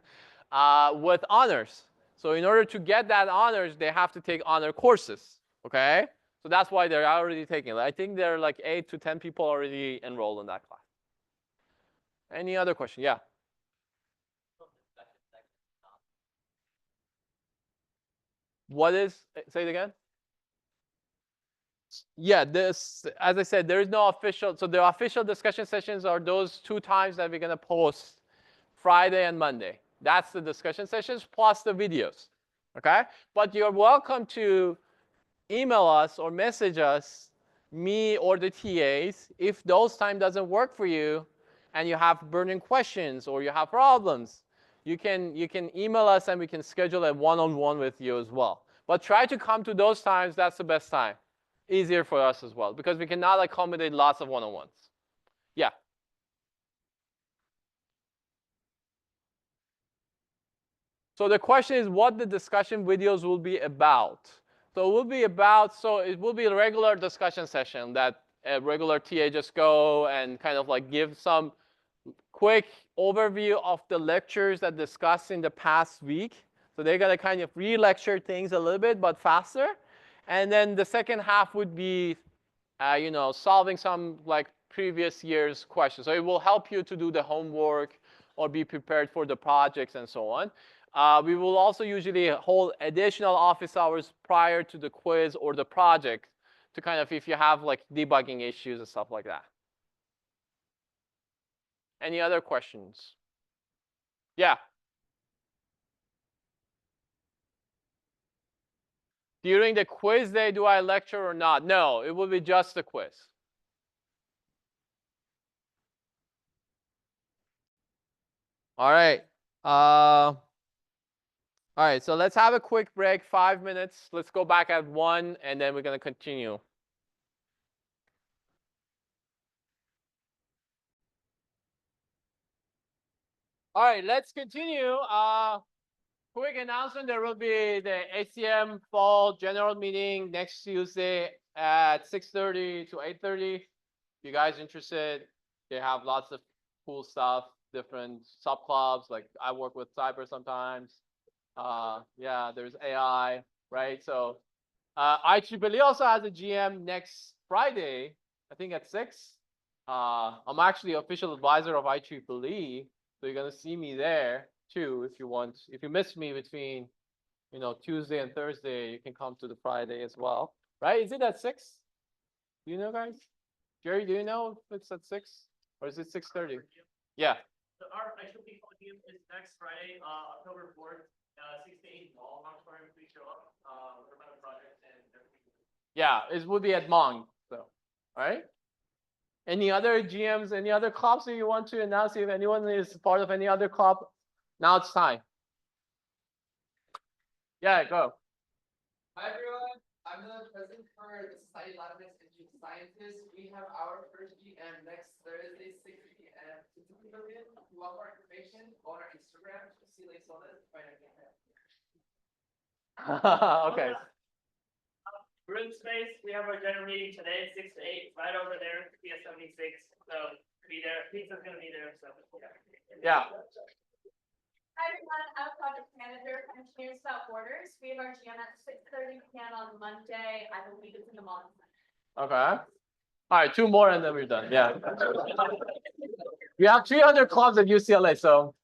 [SPEAKER 1] with honors. So in order to get that honors, they have to take honor courses, okay? So that's why they're already taking it. I think there are like 8 to 10 people already enrolled in that class. Any other question? Yeah. What is, say it again? Yeah, as I said, there is no official, so the official discussion sessions are those 2 times that we're gonna post, Friday and Monday. That's the discussion sessions plus the videos. Okay? But you're welcome to email us or message us, me or the TAs, if those time doesn't work for you and you have burning questions or you have problems. You can email us and we can schedule a one-on-one with you as well. But try to come to those times, that's the best time. Easier for us as well because we cannot accommodate lots of one-on-ones. Yeah. So the question is what the discussion videos will be about. So it will be a regular discussion session that a regular TA just go and kind of like give some quick overview of the lectures that discussed in the past week. So they're gonna kind of re-lecture things a little bit, but faster. And then the second half would be, solving some like previous year's questions. So it will help you to do the homework or be prepared for the projects and so on. We will also usually hold additional office hours prior to the quiz or the project to kind of if you have like debugging issues and stuff like that. Any other questions? Yeah. During the quiz day, do I lecture or not? No, it will be just the quiz. All right. All right, so let's have a quick break, 5 minutes. Let's go back at 1, and then we're going to continue. All right, let's continue. Quick announcement, there will be the ACM Fall General Meeting next Tuesday at 6:30 to 8:30. If you guys interested, they have lots of cool stuff, different sub-clubs, like I work with cyber sometimes. Yeah, there's AI, right? So IEEE also has a GM next Friday, I think at 6. I'm actually official advisor of IEEE, so you're gonna see me there too if you want. If you miss me between, Tuesday and Thursday, you can come to the Friday as well, right? Is it at 6? Do you know, guys? Jerry, do you know if it's at 6 or is it 6:30? Yeah.
[SPEAKER 3] So our IEEE Podium is next Friday, October 4th, 6 to 8 Mall. Please show up. We're about a project and everything.
[SPEAKER 1] Yeah, it would be at Hmong. So, all right. Any other GMs, any other clubs that you want to announce? If anyone is part of any other club, now it's time. Yeah, go.
[SPEAKER 4] Hi everyone, I'm the president for the Society of Latinx and Youth Scientists. We have our first GM next Thursday, 6 p.m. to 2 million. If you want more information, go on our Instagram, see like Solas, find our
[SPEAKER 1] Okay.
[SPEAKER 3] Room space, we have our general meeting today, 6 to 8, right over there, PS 76. So be there. Pizza's gonna be there. So
[SPEAKER 1] Yeah.
[SPEAKER 5] Hi everyone, I'm project manager for Engineers Without Borders. We have our GM at 6:30 p.m. on Monday. I believe it's in the mall.
[SPEAKER 1] Okay. All right, 2 more and then we're done. Yeah. We have 300 clubs at UCLA, so.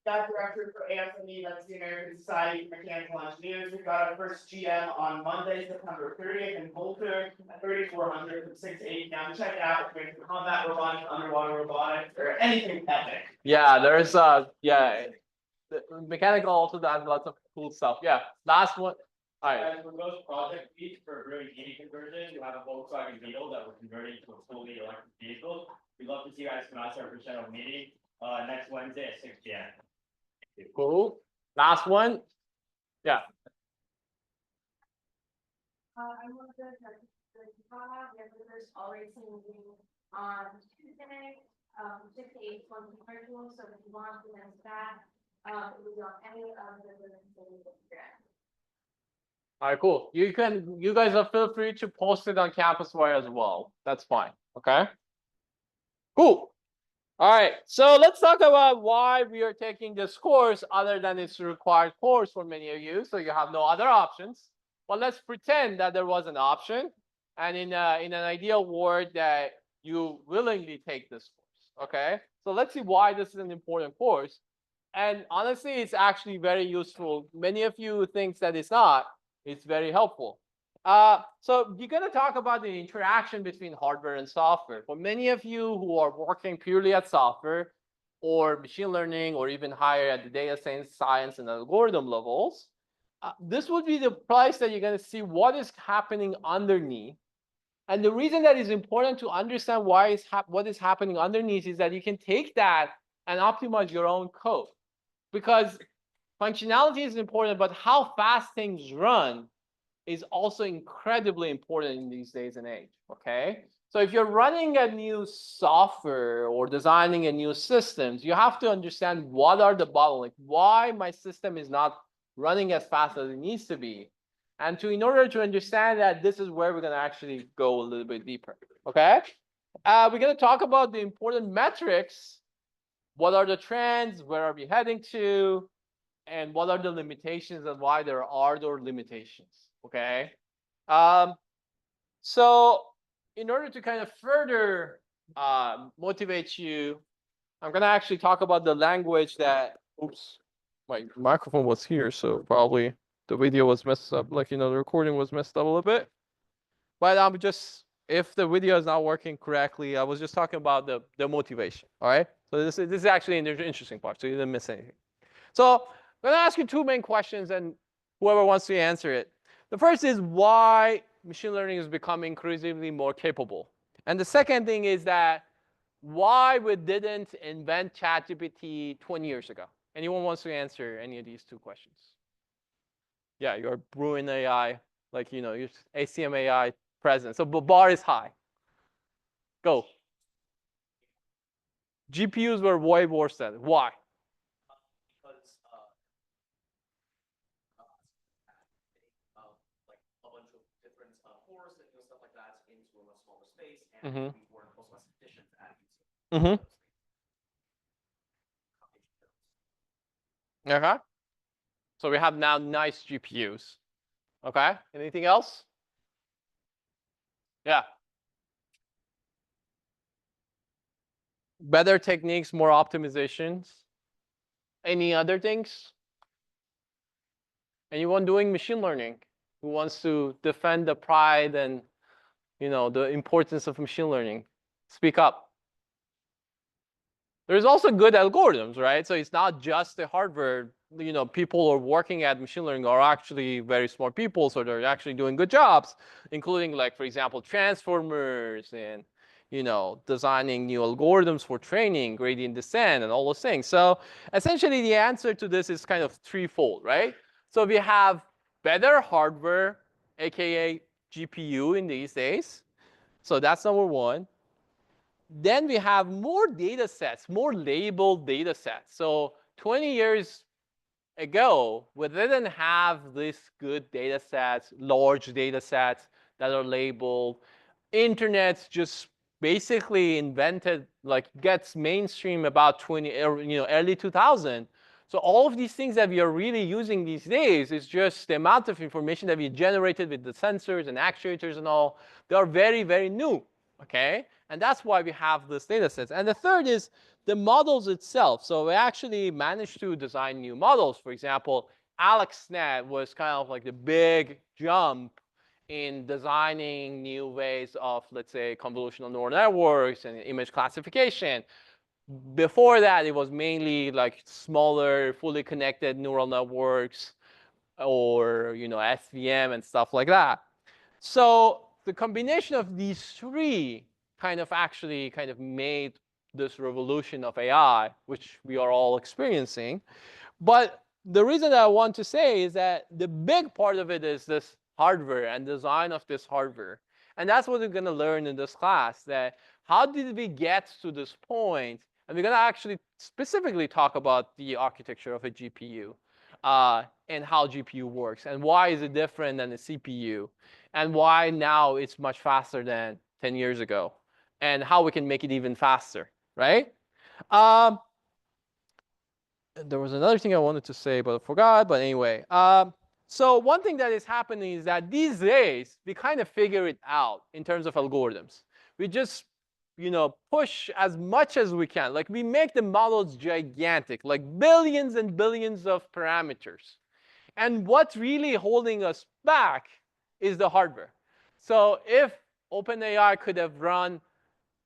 [SPEAKER 6] Staff director for ASME, that's the American Society of Mechanical Engineers. We've got our first GM on Monday, September 30th in Boulder at 3400 from 6 to 8. Now check it out if you're combat robotics, underwater robotics, or anything epic.
[SPEAKER 1] Yeah, there's the mechanical also does lots of cool stuff. Yeah. Last one. All right.
[SPEAKER 7] And for most project needs for a really easy conversion, you have a Volkswagen Beetle that we're converting to a fully electric vehicle. We'd love to see you guys come out to our general meeting next Wednesday at 6 p.m.
[SPEAKER 1] Cool. Last one. Yeah.
[SPEAKER 5] I'm one of the directors. We have the first all racing meeting on Tuesday, 6 to 8, virtual. So if you want to announce that, it will be on any of the Instagram.
[SPEAKER 1] All right, cool. You guys are feel free to post it on CampusWire as well. That's fine. Okay. Cool. All right. So let's talk about why we are taking this course other than it's a required course for many of you. So you have no other options. Well, let's pretend that there was an option, and in an ideal world that you willingly take this course. Okay. So let's see why this is an important course. And honestly, it's actually very useful. Many of you think that it's not. It's very helpful. So you're going to talk about the interaction between hardware and software. For many of you who are working purely at software, or machine learning, or even higher at the data science and algorithm levels, this would be the place that you're going to see what is happening underneath. And the reason that is important to understand what is happening underneath is that you can take that and optimize your own code. Because functionality is important, but how fast things run is also incredibly important in these days and age, okay? So if you're running a new software or designing a new systems, you have to understand what are the bottlenecks, why my system is not running as fast as it needs to be. And in order to understand that, this is where we're gonna actually go a little bit deeper, okay? We're gonna talk about the important metrics. What are the trends? Where are we heading to? And what are the limitations and why there are those limitations, okay? So in order to kind of further motivate you, I'm gonna actually talk about the language that, oops, my microphone was here, so probably the video was messed up, like, the recording was messed up a little bit. But I'm just, if the video is not working correctly, I was just talking about the motivation, all right? So this is actually an interesting part, so you didn't miss anything. So I'm gonna ask you two main questions, and whoever wants to answer it. The first is why machine learning is becoming increasingly more capable. And the second thing is that why we didn't invent ChatGPT 20 years ago. Anyone wants to answer any of these two questions? Yeah, you're brewing AI, like, your ACM AI present. So the bar is high. Go. GPUs were way worse than. Why?
[SPEAKER 8] Because like a bunch of different cores and stuff like that into a much smaller space, and
[SPEAKER 1] Mhm.
[SPEAKER 8] we weren't also as efficient at using
[SPEAKER 1] Mhm.
[SPEAKER 8] those things.
[SPEAKER 1] Okay. So we have now nice GPUs. Okay. Anything else? Yeah. Better techniques, more optimizations. Any other things? Anyone doing machine learning who wants to defend the pride and, the importance of machine learning? Speak up. There's also good algorithms, right? So it's not just the hardware. People who are working at machine learning are actually very smart people, so they're actually doing good jobs, including, like, for example, transformers and, designing new algorithms for training, gradient descent, and all those things. So essentially, the answer to this is kind of threefold, right? So we have better hardware, aka GPU in these days. So that's number one. Then we have more data sets, more labeled data sets. So 20 years ago, we didn't have these good data sets, large data sets that are labeled. Internet's just basically invented, like, gets mainstream about early 2000. So all of these things that we are really using these days is just the amount of information that we generated with the sensors and actuators and all. They are very, very new, okay? And that's why we have this data sets. And the third is the models itself. So we actually managed to design new models. For example, AlexNet was kind of like the big jump in designing new ways of, let's say, convolutional neural networks and image classification. Before that, it was mainly like smaller, fully connected neural networks or, SVM and stuff like that. So the combination of these three kind of made this revolution of AI, which we are all experiencing. But the reason that I want to say is that the big part of it is this hardware and design of this hardware. And that's what we're going to learn in this class, that how did we get to this point? And we're going to actually specifically talk about the architecture of a GPU and how GPU works and why is it different than a CPU and why now it's much faster than 10 years ago and how we can make it even faster, right? There was another thing I wanted to say, but I forgot. But anyway, so one thing that is happening is that these days, we kind of figure it out in terms of algorithms. We just, push as much as we can. Like, we make the models gigantic, like billions and billions of parameters. And what's really holding us back is the hardware. So if OpenAI could have run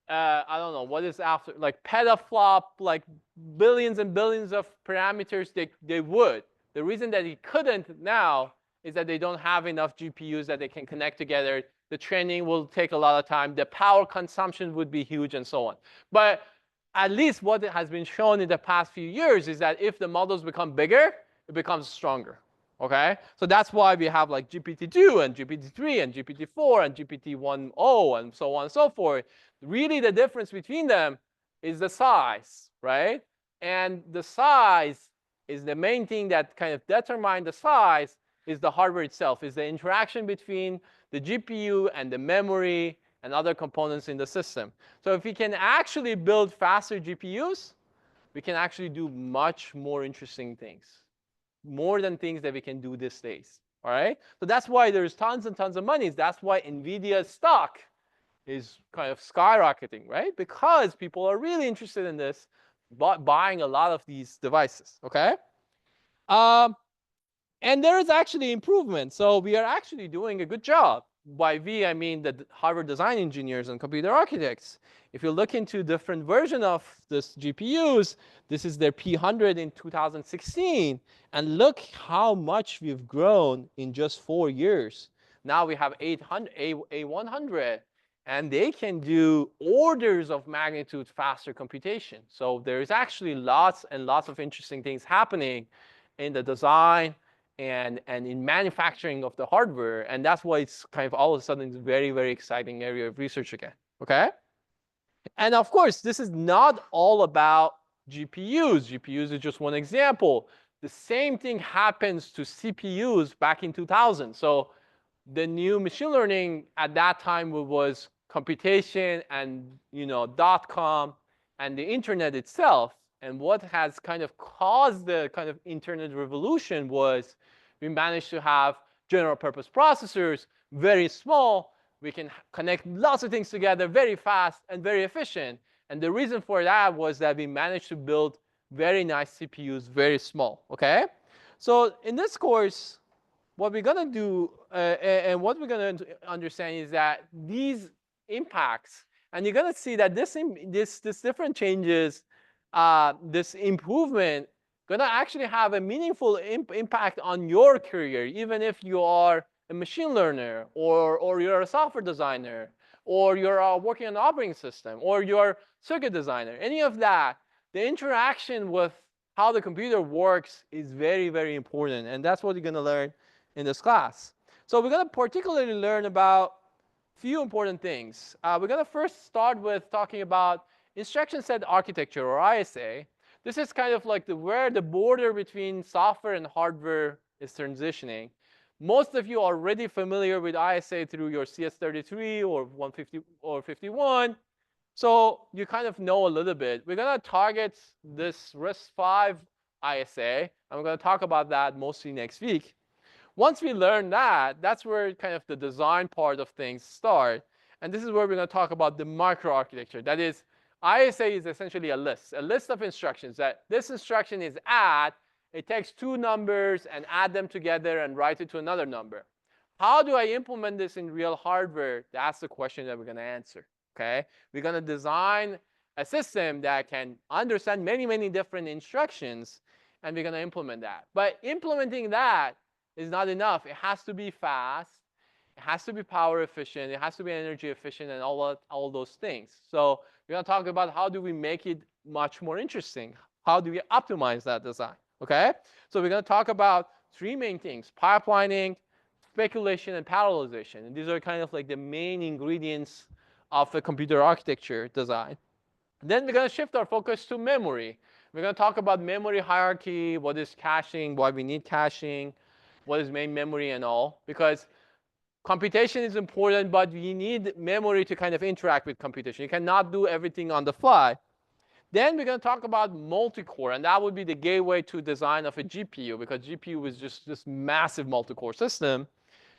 [SPEAKER 1] I don't know, what is after, like petaflop, like billions and billions of parameters, they would. The reason that it couldn't now is that they don't have enough GPUs that they can connect together. The training will take a lot of time. The power consumption would be huge and so on. But at least what has been shown in the past few years is that if the models become bigger, it becomes stronger. Okay, so that's why we have like GPT-2 and GPT-3 and GPT-4 and GPT-1.0 and so on and so forth. Really, the difference between them is the size, right? And the size is the main thing that kind of determines the size is the hardware itself, is the interaction between the GPU and the memory and other components in the system. So if we can actually build faster GPUs, we can actually do much more interesting things, more than things that we can do these days. All right? So that's why there's tons and tons of money. That's why NVIDIA's stock is kind of skyrocketing, right? Because people are really interested in this, buying a lot of these devices. Okay? And there is actually improvement. So we are actually doing a good job. By we, I mean the Harvard design engineers and computer architects. If you look into different version of this GPUs, this is their P100 in 2016. And look how much we've grown in just 4 years. Now we have A100, and they can do orders of magnitude faster computation. So there's actually lots and lots of interesting things happening in the design and in manufacturing of the hardware. And that's why it's kind of all of a sudden a very, very exciting area of research again. Okay? And of course, this is not all about GPUs. GPUs is just one example. The same thing happens to CPUs back in 2000. So the new machine learning at that time was computation and .com and the internet itself. And what has kind of caused the kind of internet revolution was we managed to have general purpose processors, very small. We can connect lots of things together very fast and very efficient. And the reason for that was that we managed to build very nice CPUs, very small. Okay? So in this course, what we're going to do and what we're going to understand is that these impacts, and you're going to see that this different changes, this improvement, going to actually have a meaningful impact on your career, even if you are a machine learner, or you're a software designer, or you're working on an operating system, or you're a circuit designer. Any of that, the interaction with how the computer works is very, very important. And that's what you're going to learn in this class. So we're going to particularly learn about a few important things. We're going to first start with talking about instruction set architecture, or ISA. This is kind of like where the border between software and hardware is transitioning. Most of you are already familiar with ISA through your CS33 or 150 or 51. So you kind of know a little bit. We're going to target this RISC-V ISA, and we're going to talk about that mostly next week. Once we learn that, that's where kind of the design part of things start. And this is where we're going to talk about the microarchitecture. That is, ISA is essentially a list of instructions that this instruction is add. It takes two numbers and add them together and write it to another number. How do I implement this in real hardware? That's the question that we're going to answer. Okay? We're going to design a system that can understand many, many different instructions, and we're going to implement that. But implementing that is not enough. It has to be fast. It has to be power efficient. It has to be energy efficient, and all those things. So we're going to talk about how do we make it much more interesting. How do we optimize that design? Okay? So we're going to talk about three main things: pipelining, speculation, and parallelization. And these are kind of like the main ingredients of a computer architecture design. Then we're going to shift our focus to memory. We're going to talk about memory hierarchy, what is caching, why we need caching, what is main memory and all. Because computation is important, but you need memory to kind of interact with computation. You cannot do everything on the fly. Then we're going to talk about multi-core, and that would be the gateway to design of a GPU, because GPU is just this massive multi-core system.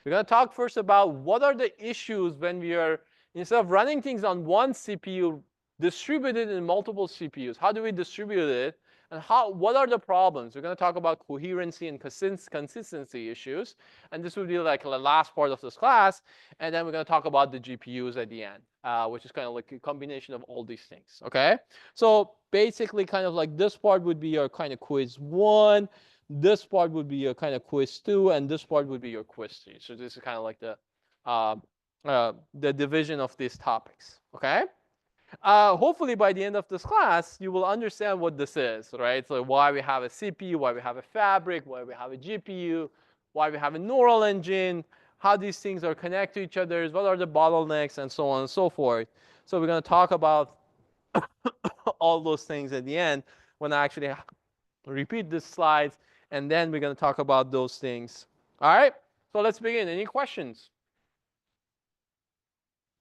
[SPEAKER 1] We're going to talk first about what are the issues when we are, instead of running things on one CPU, distributed in multiple CPUs. How do we distribute it? And what are the problems? We're going to talk about coherency and consistency issues. And this will be like the last part of this class. And then we're going to talk about the GPUs at the end. which is kind of like a combination of all these things, okay? So basically kind of like this part would be your kind of quiz 1, this part would be your kind of quiz 2, and this part would be your quiz 3. So this is kind of like the division of these topics, okay? Hopefully by the end of this class, you will understand what this is, right? So why we have a CPU, why we have a fabric, why we have a GPU, why we have a neural engine, how these things are connected to each other, what are the bottlenecks, and so on and so forth. So we're going to talk about all those things at the end when I actually repeat these slides, and then we're going to talk about those things. All right? So let's begin. Any questions?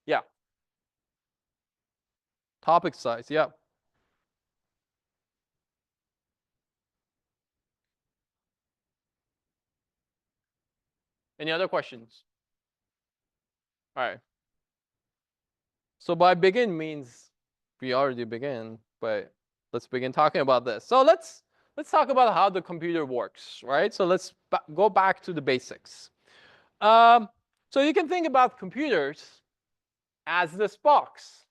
[SPEAKER 1] Yeah. Topic size, yeah. Any other questions? All right. So by begin means we already began, but let's begin talking about this. So let's talk about how the computer works, right? So let's go back to the basics. So you can think about computers as this box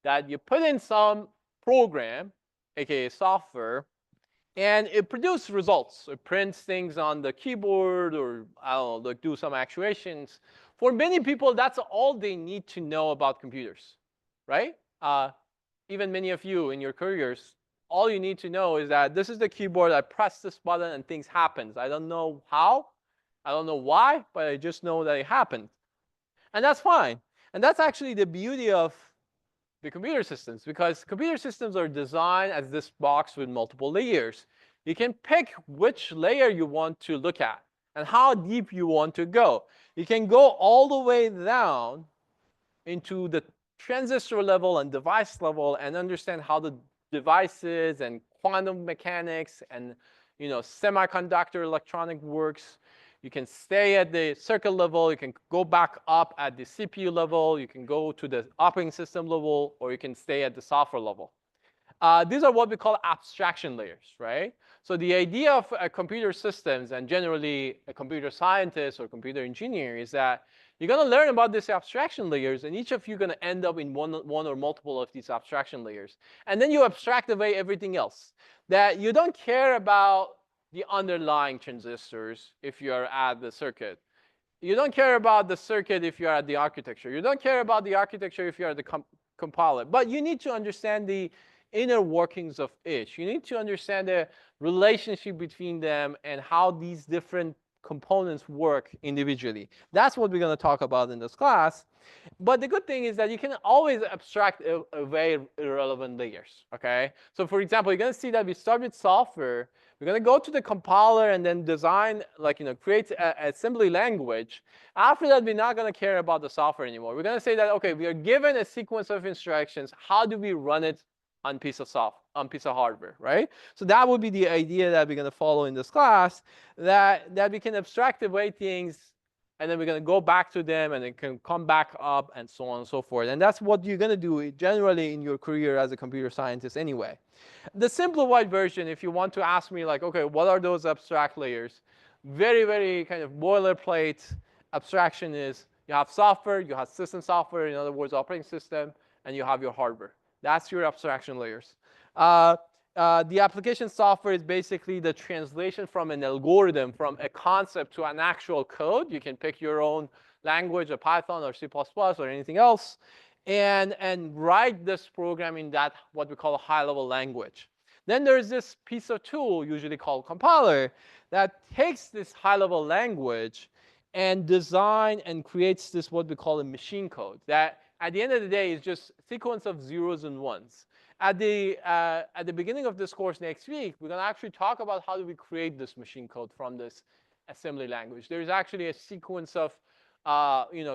[SPEAKER 1] that you put in some program, aka software, and it produces results. It prints things on the keyboard, or I don't know, like do some actuations. For many people, that's all they need to know about computers, right? Even many of you in your careers, all you need to know is that this is the keyboard. I press this button and things happen. I don't know how, I don't know why, but I just know that it happened. And that's fine. And that's actually the beauty of the computer systems, because computer systems are designed as this box with multiple layers. You can pick which layer you want to look at and how deep you want to go. You can go all the way down into the transistor level and device level and understand how the devices and quantum mechanics and semiconductor electronic works. You can stay at the circuit level, you can go back up at the CPU level, you can go to the operating system level, or you can stay at the software level. These are what we call abstraction layers, right? So the idea of computer systems, and generally a computer scientist or computer engineer, is that you're going to learn about these abstraction layers, and each of you are going to end up in one or multiple of these abstraction layers. And then you abstract away everything else. That you don't care about the underlying transistors if you are at the circuit. You don't care about the circuit if you're at the architecture. You don't care about the architecture if you're at the compiler. But you need to understand the inner workings of each. You need to understand the relationship between them and how these different components work individually. That's what we're going to talk about in this class. But the good thing is that you can always abstract away irrelevant layers, okay? So for example, you're going to see that we start with software. We're going to go to the compiler and then design, create an assembly language. After that, we're not going to care about the software anymore. We're going to say that, okay, we are given a sequence of instructions. How do we run it on piece of hardware, right? So that would be the idea that we're going to follow in this class, that we can abstract away things, and then we're going to go back to them, and it can come back up, and so on and so forth. And that's what you're going to do generally in your career as a computer scientist anyway. The simplified version, if you want to ask me, like, okay, what are those abstract layers? Very, very kind of boilerplate abstraction is you have software, you have system software, in other words, operating system, and you have your hardware. That's your abstraction layers. The application software is basically the translation from an algorithm, from a concept to an actual code. You can pick your own language, or Python or C++ or anything else, and write this program in that what we call a high-level language. Then there's this piece of tool, usually called compiler, that takes this high-level language and design and creates this what we call a machine code that at the end of the day is just a sequence of zeros and ones. At the beginning of this course next week, we're going to actually talk about how do we create this machine code from this assembly language. There's actually a sequence of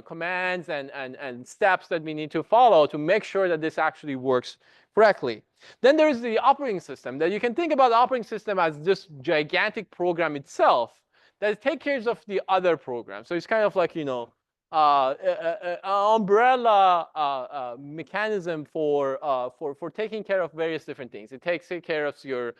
[SPEAKER 1] commands and steps that we need to follow to make sure that this actually works correctly. Then there's the operating system. That you can think about the operating system as this gigantic program itself that takes care of the other programs. So it's kind of like umbrella mechanism for taking care of various different things. It takes care of your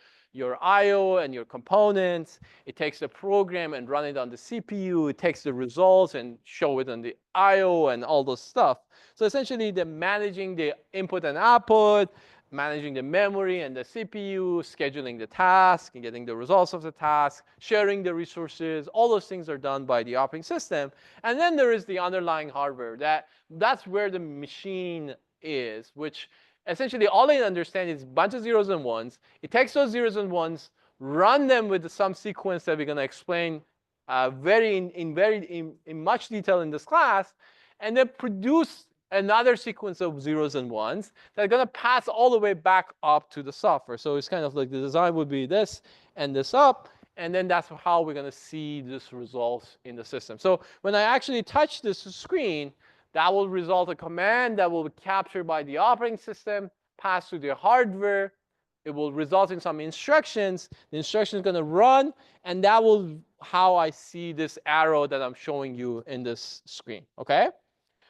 [SPEAKER 1] I/O and your components. It takes the program and run it on the CPU. It takes the results and show it on the I/O and all those stuff. So essentially, the managing the input and output, managing the memory and the CPU, scheduling the task and getting the results of the task, sharing the resources, all those things are done by the operating system. And then there is the underlying hardware. That's where the machine is, which essentially all I understand is a bunch of zeros and ones. It takes those zeros and ones, run them with some sequence that we're going to explain in much detail in this class, and then produce another sequence of zeros and ones that are going to pass all the way back up to the software. So it's kind of like the design would be this and this up, and then that's how we're going to see this results in the system. So when I actually touch this screen, that will result a command that will be captured by the operating system, passed to the hardware. It will result in some instructions. The instruction is going to run, and that will how I see this arrow that I'm showing you in this screen. Okay?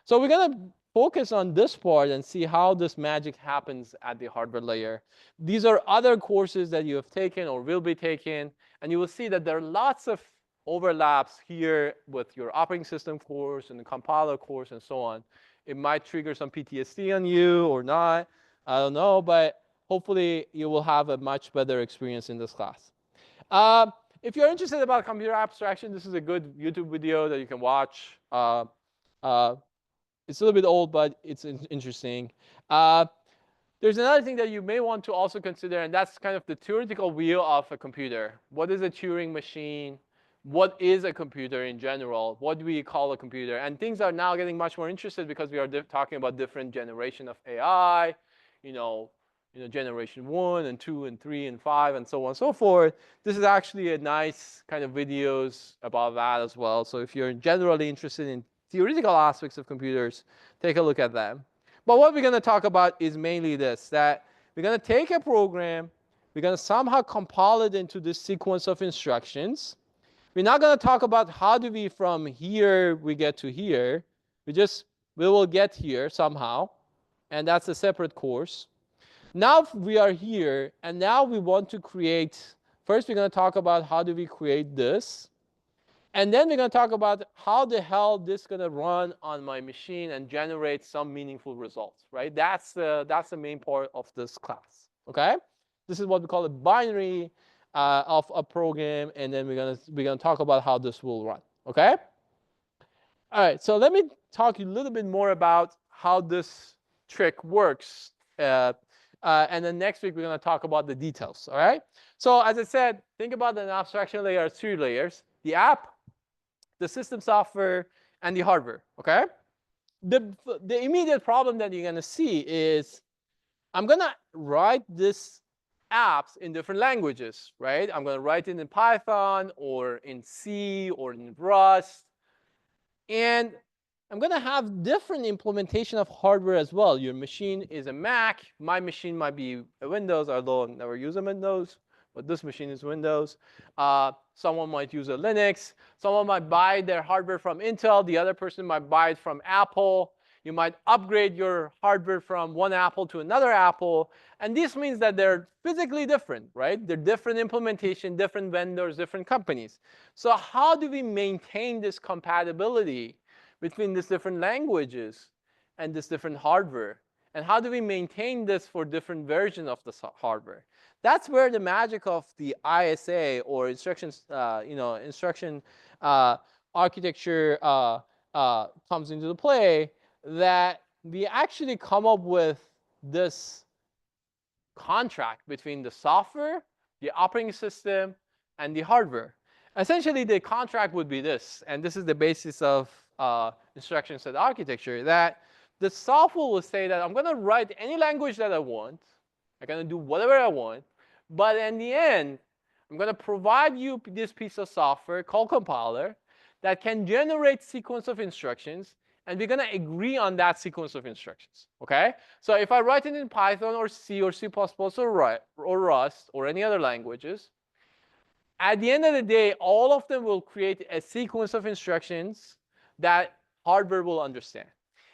[SPEAKER 1] So we're going to focus on this part and see how this magic happens at the hardware layer. These are other courses that you have taken or will be taken, and you will see that there are lots of overlaps here with your operating system course and the compiler course and so on. It might trigger some PTSD on you or not. I don't know, but hopefully you will have a much better experience in this class. If you're interested about computer abstraction, this is a good YouTube video that you can watch. It's a little bit old, but it's interesting. There's another thing that you may want to also consider, and that's kind of the theoretical view of a computer. What is a Turing machine? What is a computer in general? What do we call a computer? And things are now getting much more interested because we are talking about different generation of AI, generation 1 and 2 and 3 and 5 and so on and so forth. This is actually a nice kind of videos about that as well. So if you're generally interested in theoretical aspects of computers, take a look at them. But what we're going to talk about is mainly this, that we're going to take a program, we're going to somehow compile it into this sequence of instructions. We're not going to talk about how do we from here we get to here. We will get here somehow, and that's a separate course. Now we are here, and now we want to create, first we're going to talk about how do we create this. And then we're going to talk about how the hell this is going to run on my machine and generate some meaningful results, right? That's the main part of this class, okay? This is what we call a binary of a program, and then we're gonna talk about how this will run, okay? All right, so let me talk a little bit more about how this trick works. And then next week, we're going to talk about the details, all right? So as I said, think about an abstraction layer as 3 layers: the app, the system software, and the hardware, okay? The immediate problem that you're going to see is I'm going to write this apps in different languages, right? I'm going to write it in Python or in C or in Rust. And I'm going to have different implementation of hardware as well. Your machine is a Mac. My machine might be a Windows, although I've never used a Windows. But this machine is Windows. Someone might use a Linux. Someone might buy their hardware from Intel. The other person might buy it from Apple. You might upgrade your hardware from one Apple to another Apple. And this means that they're physically different, right? They're different implementation, different vendors, different companies. So how do we maintain this compatibility between these different languages and this different hardware? And how do we maintain this for different versions of the hardware? That's where the magic of the ISA or instructions, instruction architecture comes into the play. That we actually come up with this contract between the software, the operating system, and the hardware. Essentially, the contract would be this, and this is the basis of instruction set architecture, that the software will say that I'm going to write any language that I want. I'm going to do whatever I want. But in the end, I'm going to provide you this piece of software called compiler that can generate sequence of instructions, and we're going to agree on that sequence of instructions, okay? So if I write it in Python or C or C++ or Rust or any other languages, at the end of the day, all of them will create a sequence of instructions that hardware will understand.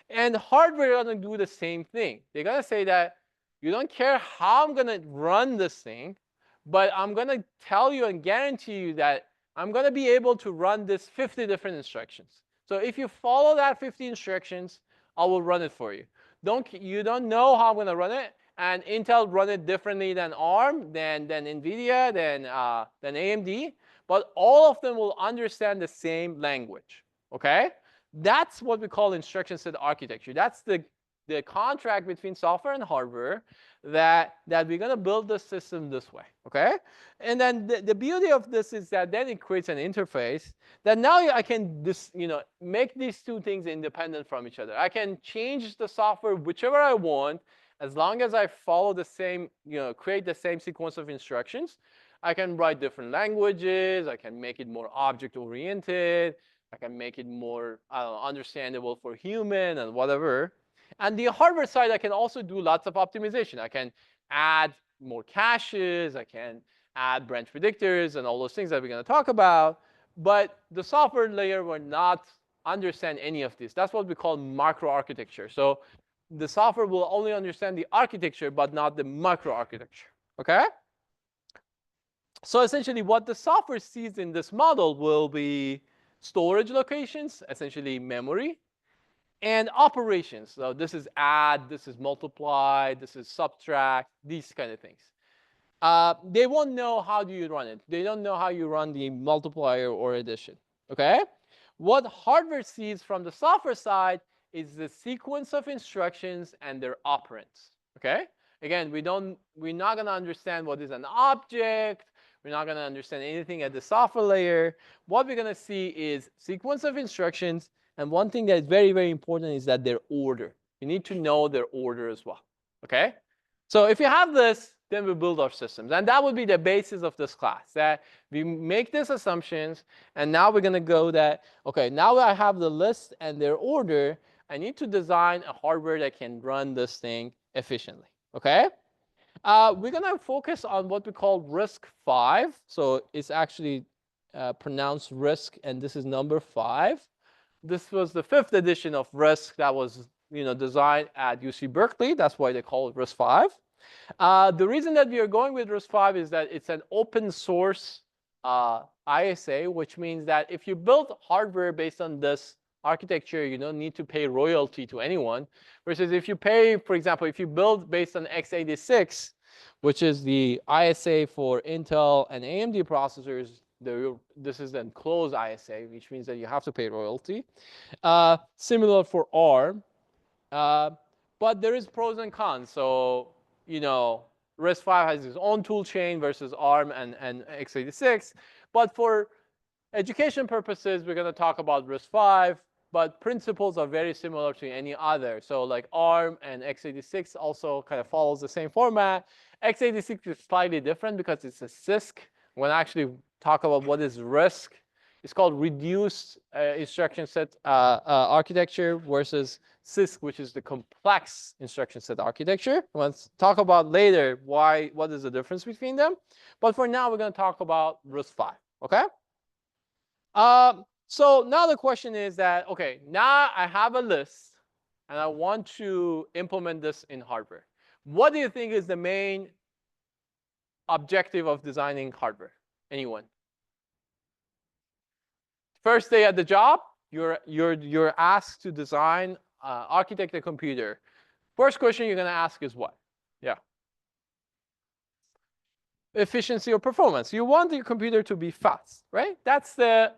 [SPEAKER 1] And hardware is going to do the same thing. They're going to say that you don't care how I'm going to run this thing, but I'm going to tell you and guarantee you that I'm going to be able to run this 50 different instructions. So if you follow that 50 instructions, I will run it for you. You don't know how I'm going to run it, and Intel run it differently than ARM, than NVIDIA, than AMD, but all of them will understand the same language, okay? That's what we call instruction set architecture. That's the contract between software and hardware that we're going to build the system this way, okay? And then the beauty of this is that then it creates an interface that now I can make these two things independent from each other. I can change the software whichever I want as long as I follow the same, create the same sequence of instructions. I can write different languages. I can make it more object-oriented. I can make it more understandable for human and whatever. And the hardware side, I can also do lots of optimization. I can add more caches. I can add branch predictors and all those things that we're going to talk about. But the software layer will not understand any of this. That's what we call microarchitecture. So the software will only understand the architecture, but not the microarchitecture, okay? So essentially, what the software sees in this model will be storage locations, essentially memory, and operations. So this is add, this is multiply, this is subtract, these kind of things. They won't know how do you run it. They don't know how you run the multiplier or addition, okay? What hardware sees from the software side is the sequence of instructions and their operands, okay? Again, we're not going to understand what is an object. We're not going to understand anything at the software layer. What we're going to see is sequence of instructions. And one thing that is very, very important is that their order. You need to know their order as well, okay? So if you have this, then we build our systems. And that would be the basis of this class, that we make these assumptions. And now we're going to go that, OK, now I have the list and their order. I need to design a hardware that can run this thing efficiently, OK? We're going to focus on what we call RISC-V. So it's actually pronounced RISC, and this is number 5. This was the 5th edition of RISC that was designed at UC Berkeley. That's why they call it RISC-V. The reason that we are going with RISC-V is that it's an open source ISA, which means that if you build hardware based on this architecture, you don't need to pay royalty to anyone. Versus if you pay, for example, if you build based on x86, which is the ISA for Intel and AMD processors, this is then closed ISA, which means that you have to pay royalty. Similar for ARM, but there is pros and cons. So RISC-V has its own tool chain versus ARM and x86. But for education purposes, we're going to talk about RISC-V. But principles are very similar to any other. So like ARM and x86 also kind of follows the same format. x86 is slightly different because it's a CISC. When I actually talk about what is RISC, it's called reduced instruction set architecture versus CISC, which is the complex instruction set architecture. Let's talk about later what is the difference between them. But for now, we're going to talk about RISC-V, OK? So now the question is that, OK, now I have a list, and I want to implement this in hardware. What do you think is the main objective of designing hardware? Anyone? First day at the job, you're asked to design, architect a computer. First question you're going to ask is what? Yeah. Efficiency or performance. You want your computer to be fast, right? That's the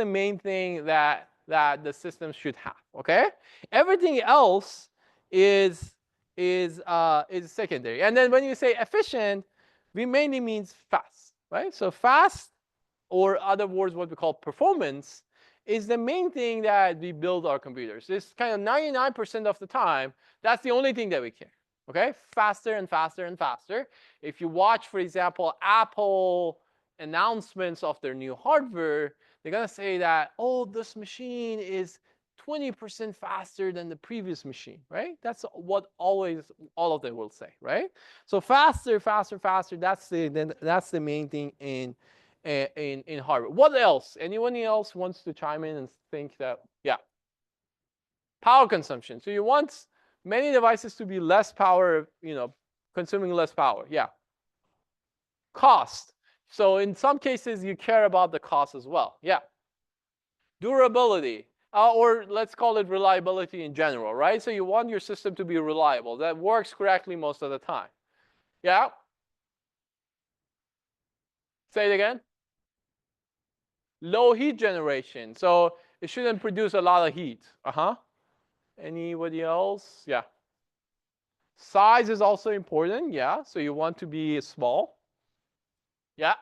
[SPEAKER 1] main thing that the system should have. Okay. Everything else is secondary. And then when you say efficient, we mainly means fast, right? So fast, or other words, what we call performance, is the main thing that we build our computers. It's kind of 99% of the time, that's the only thing that we care. Okay, faster and faster and faster. If you watch, for example, Apple announcements of their new hardware, they're going to say that, oh, this machine is 20% faster than the previous machine, right? That's what always all of them will say, right? So faster, faster, faster. That's the main thing in hardware. What else? Anyone else wants to chime in and think that? Yeah. Power consumption. So you want many devices to be less power, consuming less power. Yeah. Cost. So in some cases, you care about the cost as well. Yeah. Durability. Or let's call it reliability in general, right? So you want your system to be reliable. That works correctly most of the time. Yeah? Say it again. Low heat generation. So it shouldn't produce a lot of heat. Anybody else? Yeah. Size is also important. Yeah. So you want to be small. Yeah.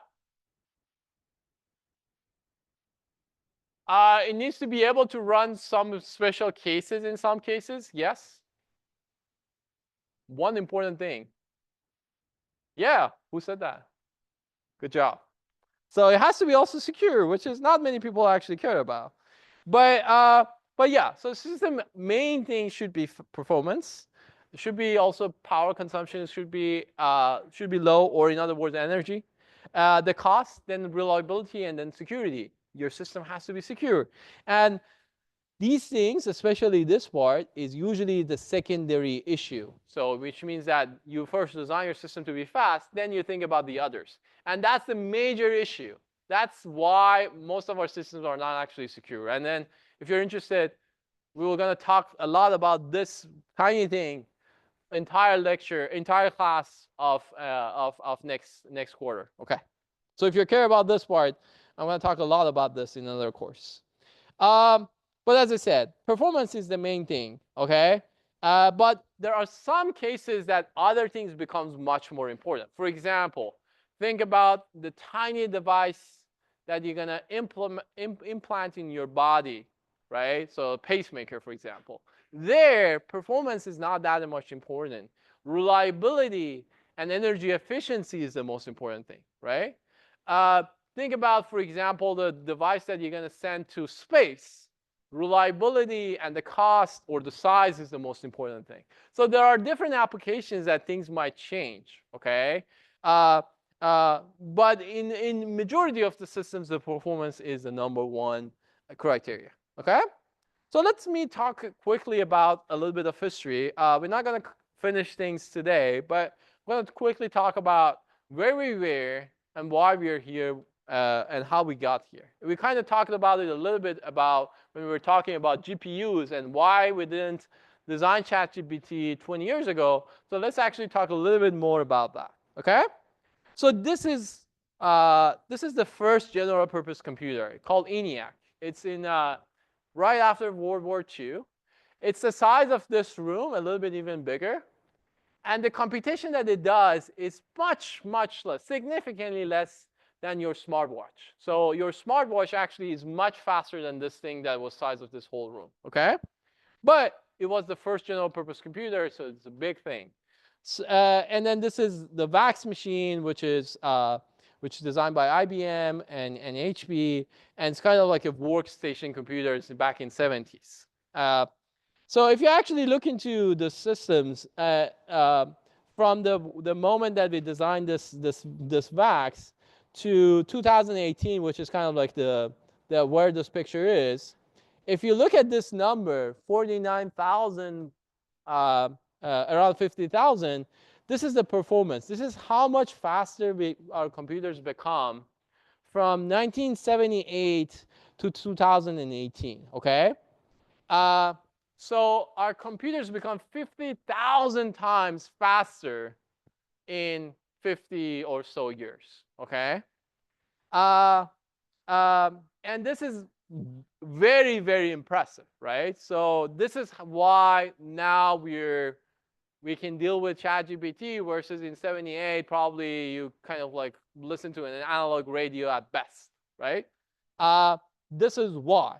[SPEAKER 1] It needs to be able to run some special cases in some cases. Yes. One important thing. Yeah. Who said that? Good job. So it has to be also secure, which is not many people actually care about. But yeah, so system main thing should be performance. It should be also power consumption. It should be low, or in other words, energy. The cost, then reliability, and then security. Your system has to be secure. And these things, especially this part, is usually the secondary issue. So which means that you first design your system to be fast, then you think about the others. And that's the major issue. That's why most of our systems are not actually secure. And then if you're interested, we were going to talk a lot about this tiny thing, entire class of next quarter. Okay. So if you care about this part, I'm going to talk a lot about this in another course. But as I said, performance is the main thing, okay? But there are some cases that other things becomes much more important. For example, think about the tiny device that you're gonna implant in your body, right? So a pacemaker, for example. There, performance is not that much important. Reliability and energy efficiency is the most important thing, right? Think about, for example, the device that you're gonna send to space. Reliability and the cost or the size is the most important thing. So there are different applications that things might change, okay? But in majority of the systems, the performance is the #1 criteria, okay? So let me talk quickly about a little bit of history. We're not going to finish things today, but we're going to quickly talk about where we were and why we are here and how we got here. We kind of talked about it a little bit about when we were talking about GPUs and why we didn't design ChatGPT 20 years ago. So let's actually talk a little bit more about that, okay? So this is the first general purpose computer called ENIAC. It's in right after World War II. It's the size of this room, a little bit even bigger. And the computation that it does is much, much less, significantly less than your smartwatch. So your smartwatch actually is much faster than this thing that was size of this whole room, okay? But it was the first general purpose computer, so it's a big thing. So, and then this is the VAX machine, which is designed by IBM and HP, and it's kind of like a workstation computer back in 70s. So if you actually look into the systems from the moment that we designed this VAX to 2018, which is kind of like the where this picture is, if you look at this number, 49,000, around 50,000, this is the performance. This is how much faster our computers become from 1978 to 2018, okay? So our computers become 50,000 times faster in 50 or so years, okay? And this is very, very impressive, right? So this is why now we can deal with ChatGPT versus in 78, probably you kind of like listen to an analog radio at best, right? This is why.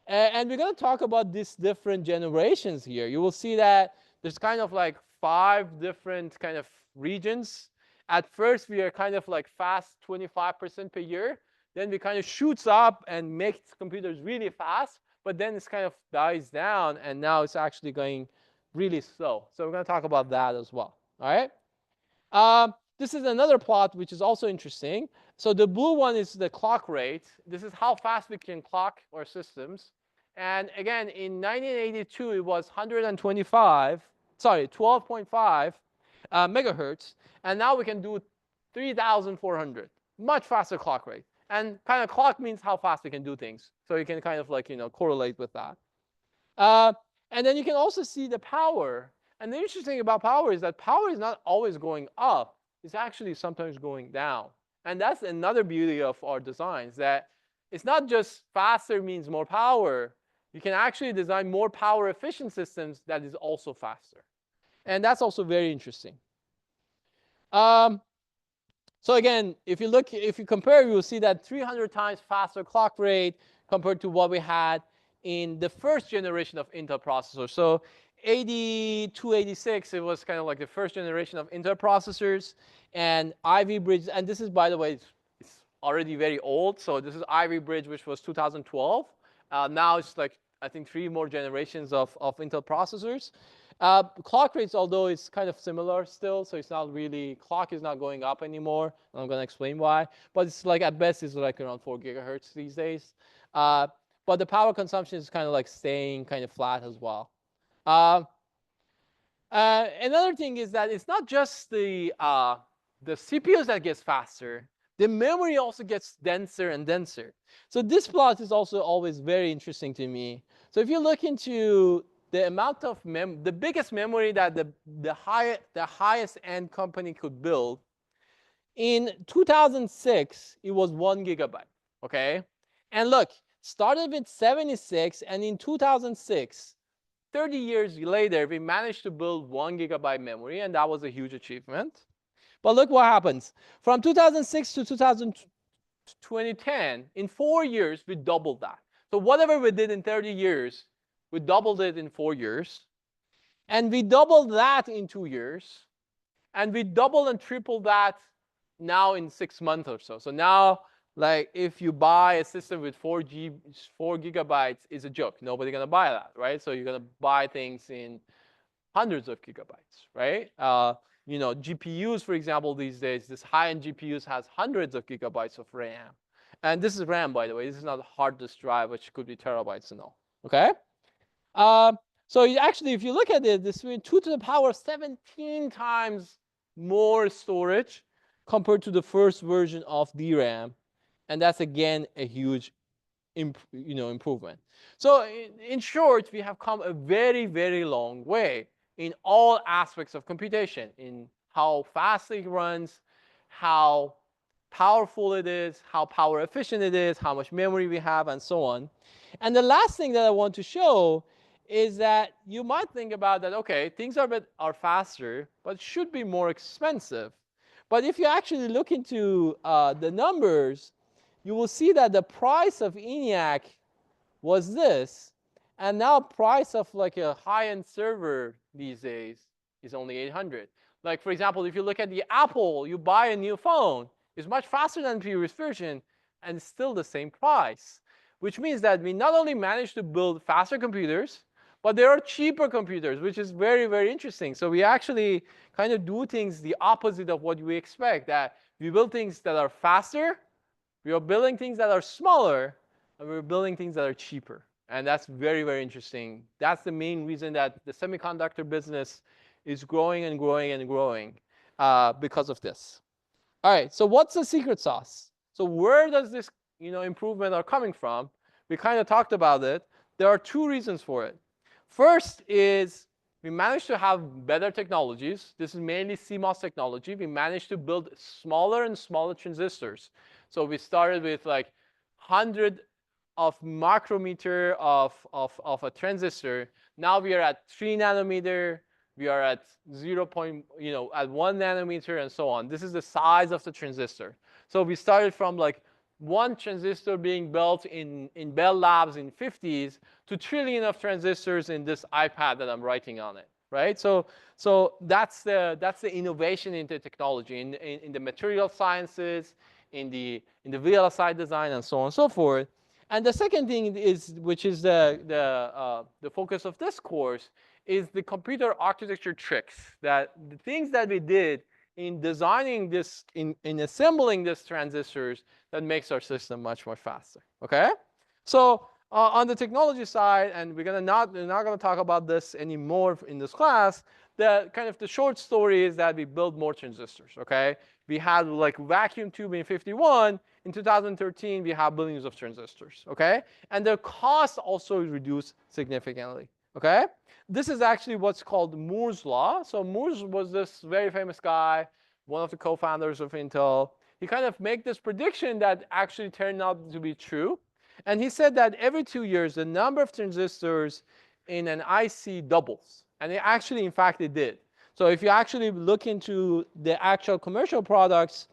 [SPEAKER 1] And we're going to talk about these different generations here. You will see that there's kind of like 5 different kind of regions. At first, we are kind of like fast 25% per year. Then we kind of shoots up and makes computers really fast. But then it's kind of dies down, and now it's actually going really slow. So we're going to talk about that as well. All right. This is another plot which is also interesting. So the blue one is the clock rate. This is how fast we can clock our systems. And again, in 1982, it was 12.5 megahertz. And now we can do 3,400, much faster clock rate. And kind of clock means how fast we can do things. So you can kind of like, correlate with that. And then you can also see the power. And the interesting thing about power is that power is not always going up. It's actually sometimes going down. And that's another beauty of our designs, that it's not just faster means more power. You can actually design more power efficient systems that is also faster. And that's also very interesting. So again, if you compare, you will see that 300 times faster clock rate compared to what we had in the first generation of Intel processors. So 8286, it was kind of like the first generation of Intel processors, and Ivy Bridge, and this is, by the way, it's already very old. So this is Ivy Bridge, which was 2012. Now it's like, I think, 3 more generations of Intel processors. Clock rates, although it's kind of similar still, so it's not really, clock is not going up anymore. I'm going to explain why. But it's like, at best, it's like around 4 gigahertz these days. But the power consumption is kind of like staying kind of flat as well. Another thing is that it's not just the CPUs that gets faster. The memory also gets denser and denser. So this plot is also always very interesting to me. So if you look into the amount of the biggest memory that the highest end company could build, in 2006, it was 1 gigabyte, okay? And look, started with 76, and in 2006, 30 years later, we managed to build 1 gigabyte memory, and that was a huge achievement. But look what happens. From 2006 to 2010, in 4 years, we doubled that. So whatever we did in 30 years, we doubled it in 4 years. And we doubled that in 2 years. And we doubled and tripled that now in 6 months or so. So now, like, if you buy a system with 4 gigabytes, it's a joke. Nobody's going to buy that, right? So you're going to buy things in hundreds of gigabytes, right? GPUs, for example, these days, this high-end GPUs has hundreds of gigabytes of RAM. And this is RAM, by the way. This is not a hard disk drive, which could be terabytes and all, okay? So actually, if you look at it, this is 2 to the power 17 times more storage compared to the first version of DRAM. And that's, again, a huge improvement. So in short, we have come a very, very long way in all aspects of computation, in how fast it runs, how powerful it is, how power efficient it is, how much memory we have, and so on. And the last thing that I want to show is that you might think about that, okay, things are faster, but should be more expensive. But if you actually look into the numbers, you will see that the price of ENIAC was this, and now price of like a high-end server these days is only 800. Like, for example, if you look at the Apple, you buy a new phone, it's much faster than the previous version, and it's still the same price, which means that we not only managed to build faster computers, but there are cheaper computers, which is very, very interesting. So we actually kind of do things the opposite of what we expect, that we build things that are faster, we are building things that are smaller, and we're building things that are cheaper. And that's very, very interesting. That's the main reason that the semiconductor business is growing and growing and growing because of this. All right, so what's the secret sauce? So where does this improvement are coming from? We kind of talked about it. There are 2 reasons for it. First is we managed to have better technologies. This is mainly CMOS technology. We managed to build smaller and smaller transistors. So we started with like 100 of micrometer of a transistor. Now we are at 3 nanometer. We are at at 1 nanometer, and so on. This is the size of the transistor. So we started from like 1 transistor being built in Bell Labs in 50s to trillion of transistors in this iPad that I'm writing on it, right? So that's the innovation in the technology, in the material sciences, in the VLSI design, and so on and so forth. And the second thing is, which is the focus of this course, is the computer architecture tricks, that the things that we did in designing this, in assembling these transistors, that makes our system much, much faster, okay? So on the technology side, and we're not gonna talk about this anymore in this class. The short story is that we build more transistors. Okay, we had like vacuum tube in 51. In 2013, we have billions of transistors. Okay, and the cost also reduced significantly. Okay, this is actually what's called Moore's law. So Moore's was this very famous guy, one of the co-founders of Intel. He kind of made this prediction that actually turned out to be true. And he said that every 2 years, the number of transistors in an IC doubles. And it actually, in fact, it did. So if you actually look into the actual commercial products,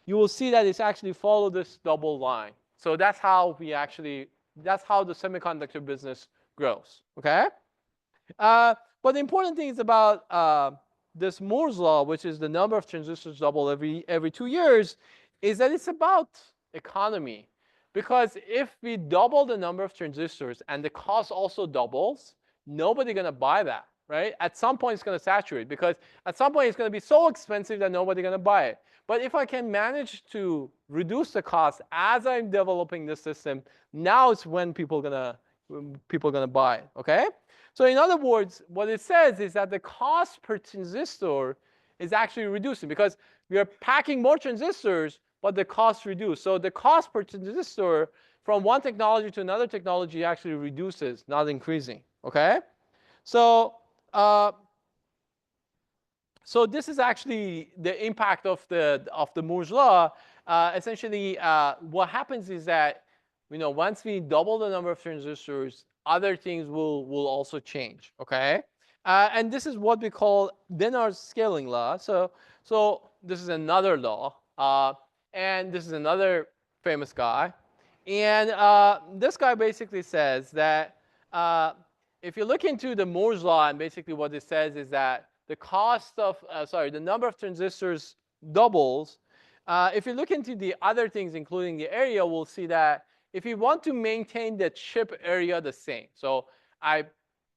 [SPEAKER 1] you will see that it's actually followed this double line. So that's how the semiconductor business grows. Okay? But the important thing is about this Moore's law, which is the number of transistors double every 2 years, is that it's about economy. Because if we double the number of transistors and the cost also doubles, nobody's going to buy that, right? At some point, it's going to saturate because at some point, it's going to be so expensive that nobody's going to buy it. But if I can manage to reduce the cost as I'm developing the system, now it's when people are gonna buy it, okay? So in other words, what it says is that the cost per transistor is actually reducing because we are packing more transistors, but the cost reduced. So the cost per transistor from one technology to another technology actually reduces, not increasing. Okay? So so this is actually the impact of the Moore's law. Essentially, what happens is that once we double the number of transistors, other things will also change. Okay? And this is what we call Dennard's scaling law. So this is another law. And this is another famous guy. And this guy basically says that if you look into the Moore's law, and basically what it says is that the cost of, the number of transistors doubles. If you look into the other things, including the area, we'll see that if you want to maintain the chip area the same, so I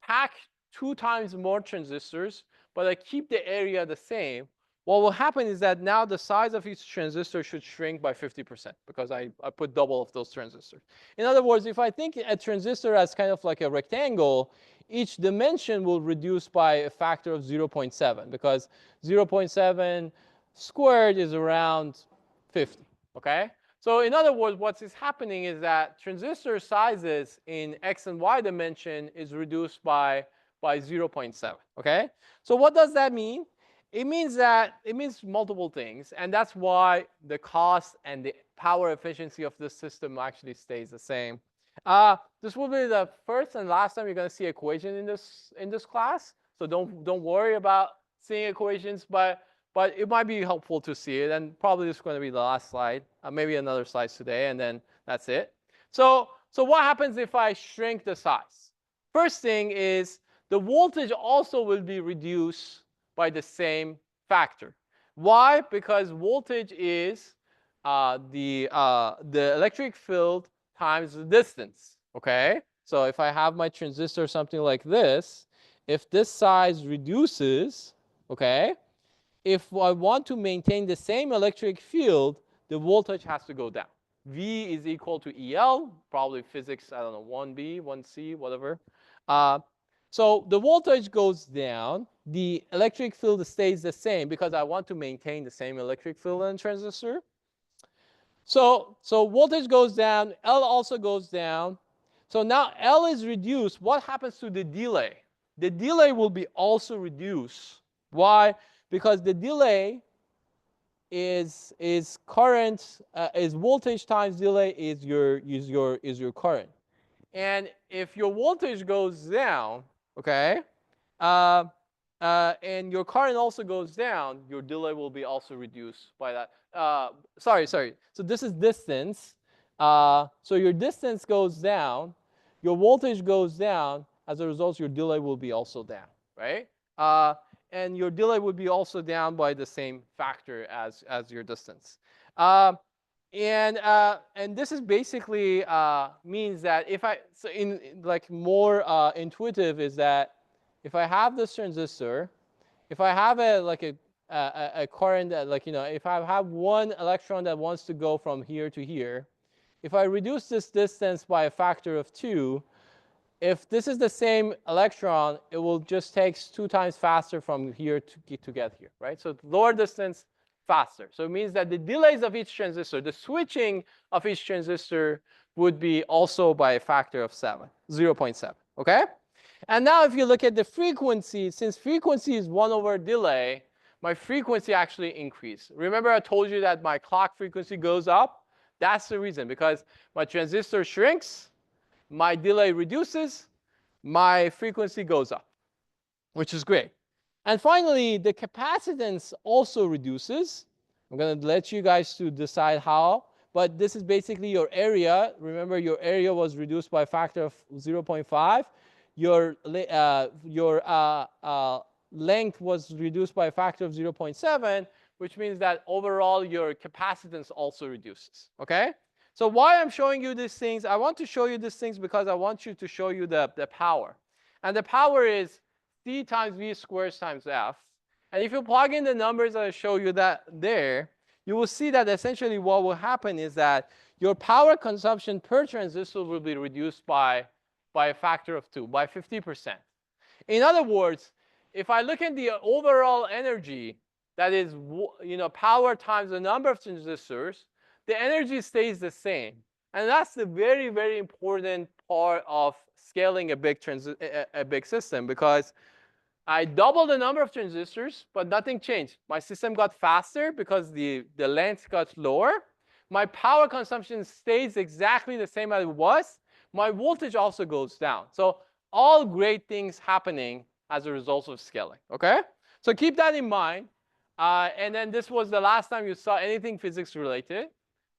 [SPEAKER 1] pack 2 times more transistors, but I keep the area the same, what will happen is that now the size of each transistor should shrink by 50% because I put double of those transistors. In other words, if I think a transistor as kind of like a rectangle, each dimension will reduce by a factor of 0.7 because 0.7 squared is around 50. Okay? So in other words, what is happening is that transistor sizes in x and y dimension is reduced by 0.7. Okay? So what does that mean? It means multiple things, and that's why the cost and the power efficiency of this system actually stays the same. This will be the first and last time you're going to see equation in this class. So don't worry about seeing equations, but it might be helpful to see it, and probably this is going to be the last slide, maybe another slide today, and then that's it. So what happens if I shrink the size? First thing is the voltage also will be reduced by the same factor. Why? Because voltage is the electric field times the distance. Okay? So if I have my transistor something like this, if this size reduces, okay, if I want to maintain the same electric field, the voltage has to go down. V is equal to EL, probably physics, I don't know, 1B, 1C, whatever. So the voltage goes down. The electric field stays the same because I want to maintain the same electric field in a transistor. So voltage goes down. L also goes down. So now L is reduced. What happens to the delay? The delay will be also reduced. Why? Because the delay is current, is voltage times delay is your current. And if your voltage goes down, okay, and your current also goes down, your delay will be also reduced by that. Sorry. So this is distance. So your distance goes down, your voltage goes down. As a result, your delay will be also down, right? And your delay would be also down by the same factor as your distance. And this is basically means that more intuitive is that if I have this transistor, if I have a current that if I have one electron that wants to go from here to here, if I reduce this distance by a factor of 2, if this is the same electron, it will just take 2 times faster from here to get here, right? So lower distance, faster. So it means that the delays of each transistor, the switching of each transistor would be also by a factor of 0.7, okay? And now if you look at the frequency, since frequency is 1 over delay, my frequency actually increased. Remember I told you that my clock frequency goes up? That's the reason, because my transistor shrinks, my delay reduces, my frequency goes up, which is great. And finally, the capacitance also reduces. I'm going to let you guys to decide how, but this is basically your area. Remember, your area was reduced by a factor of 0.5. Your length was reduced by a factor of 0.7, which means that overall your capacitance also reduces, okay? So why I'm showing you these things, I want to show you these things because I want you to show you the power. And the power is C times V squared times F. And if you plug in the numbers that I show you that there, you will see that essentially what will happen is that your power consumption per transistor will be reduced by a factor of 2, by 50%. In other words, if I look at the overall energy, that is, power times the number of transistors, the energy stays the same. And that's the very, very important part of scaling a big system, because I doubled the number of transistors, but nothing changed. My system got faster because the length got lower. My power consumption stays exactly the same as it was. My voltage also goes down. So all great things happening as a result of scaling, okay? So keep that in mind. And then this was the last time you saw anything physics related.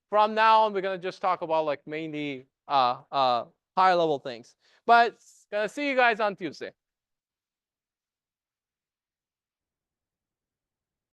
[SPEAKER 1] From now on, we're going to just talk about like mainly higher level things. But gonna see you guys on Tuesday.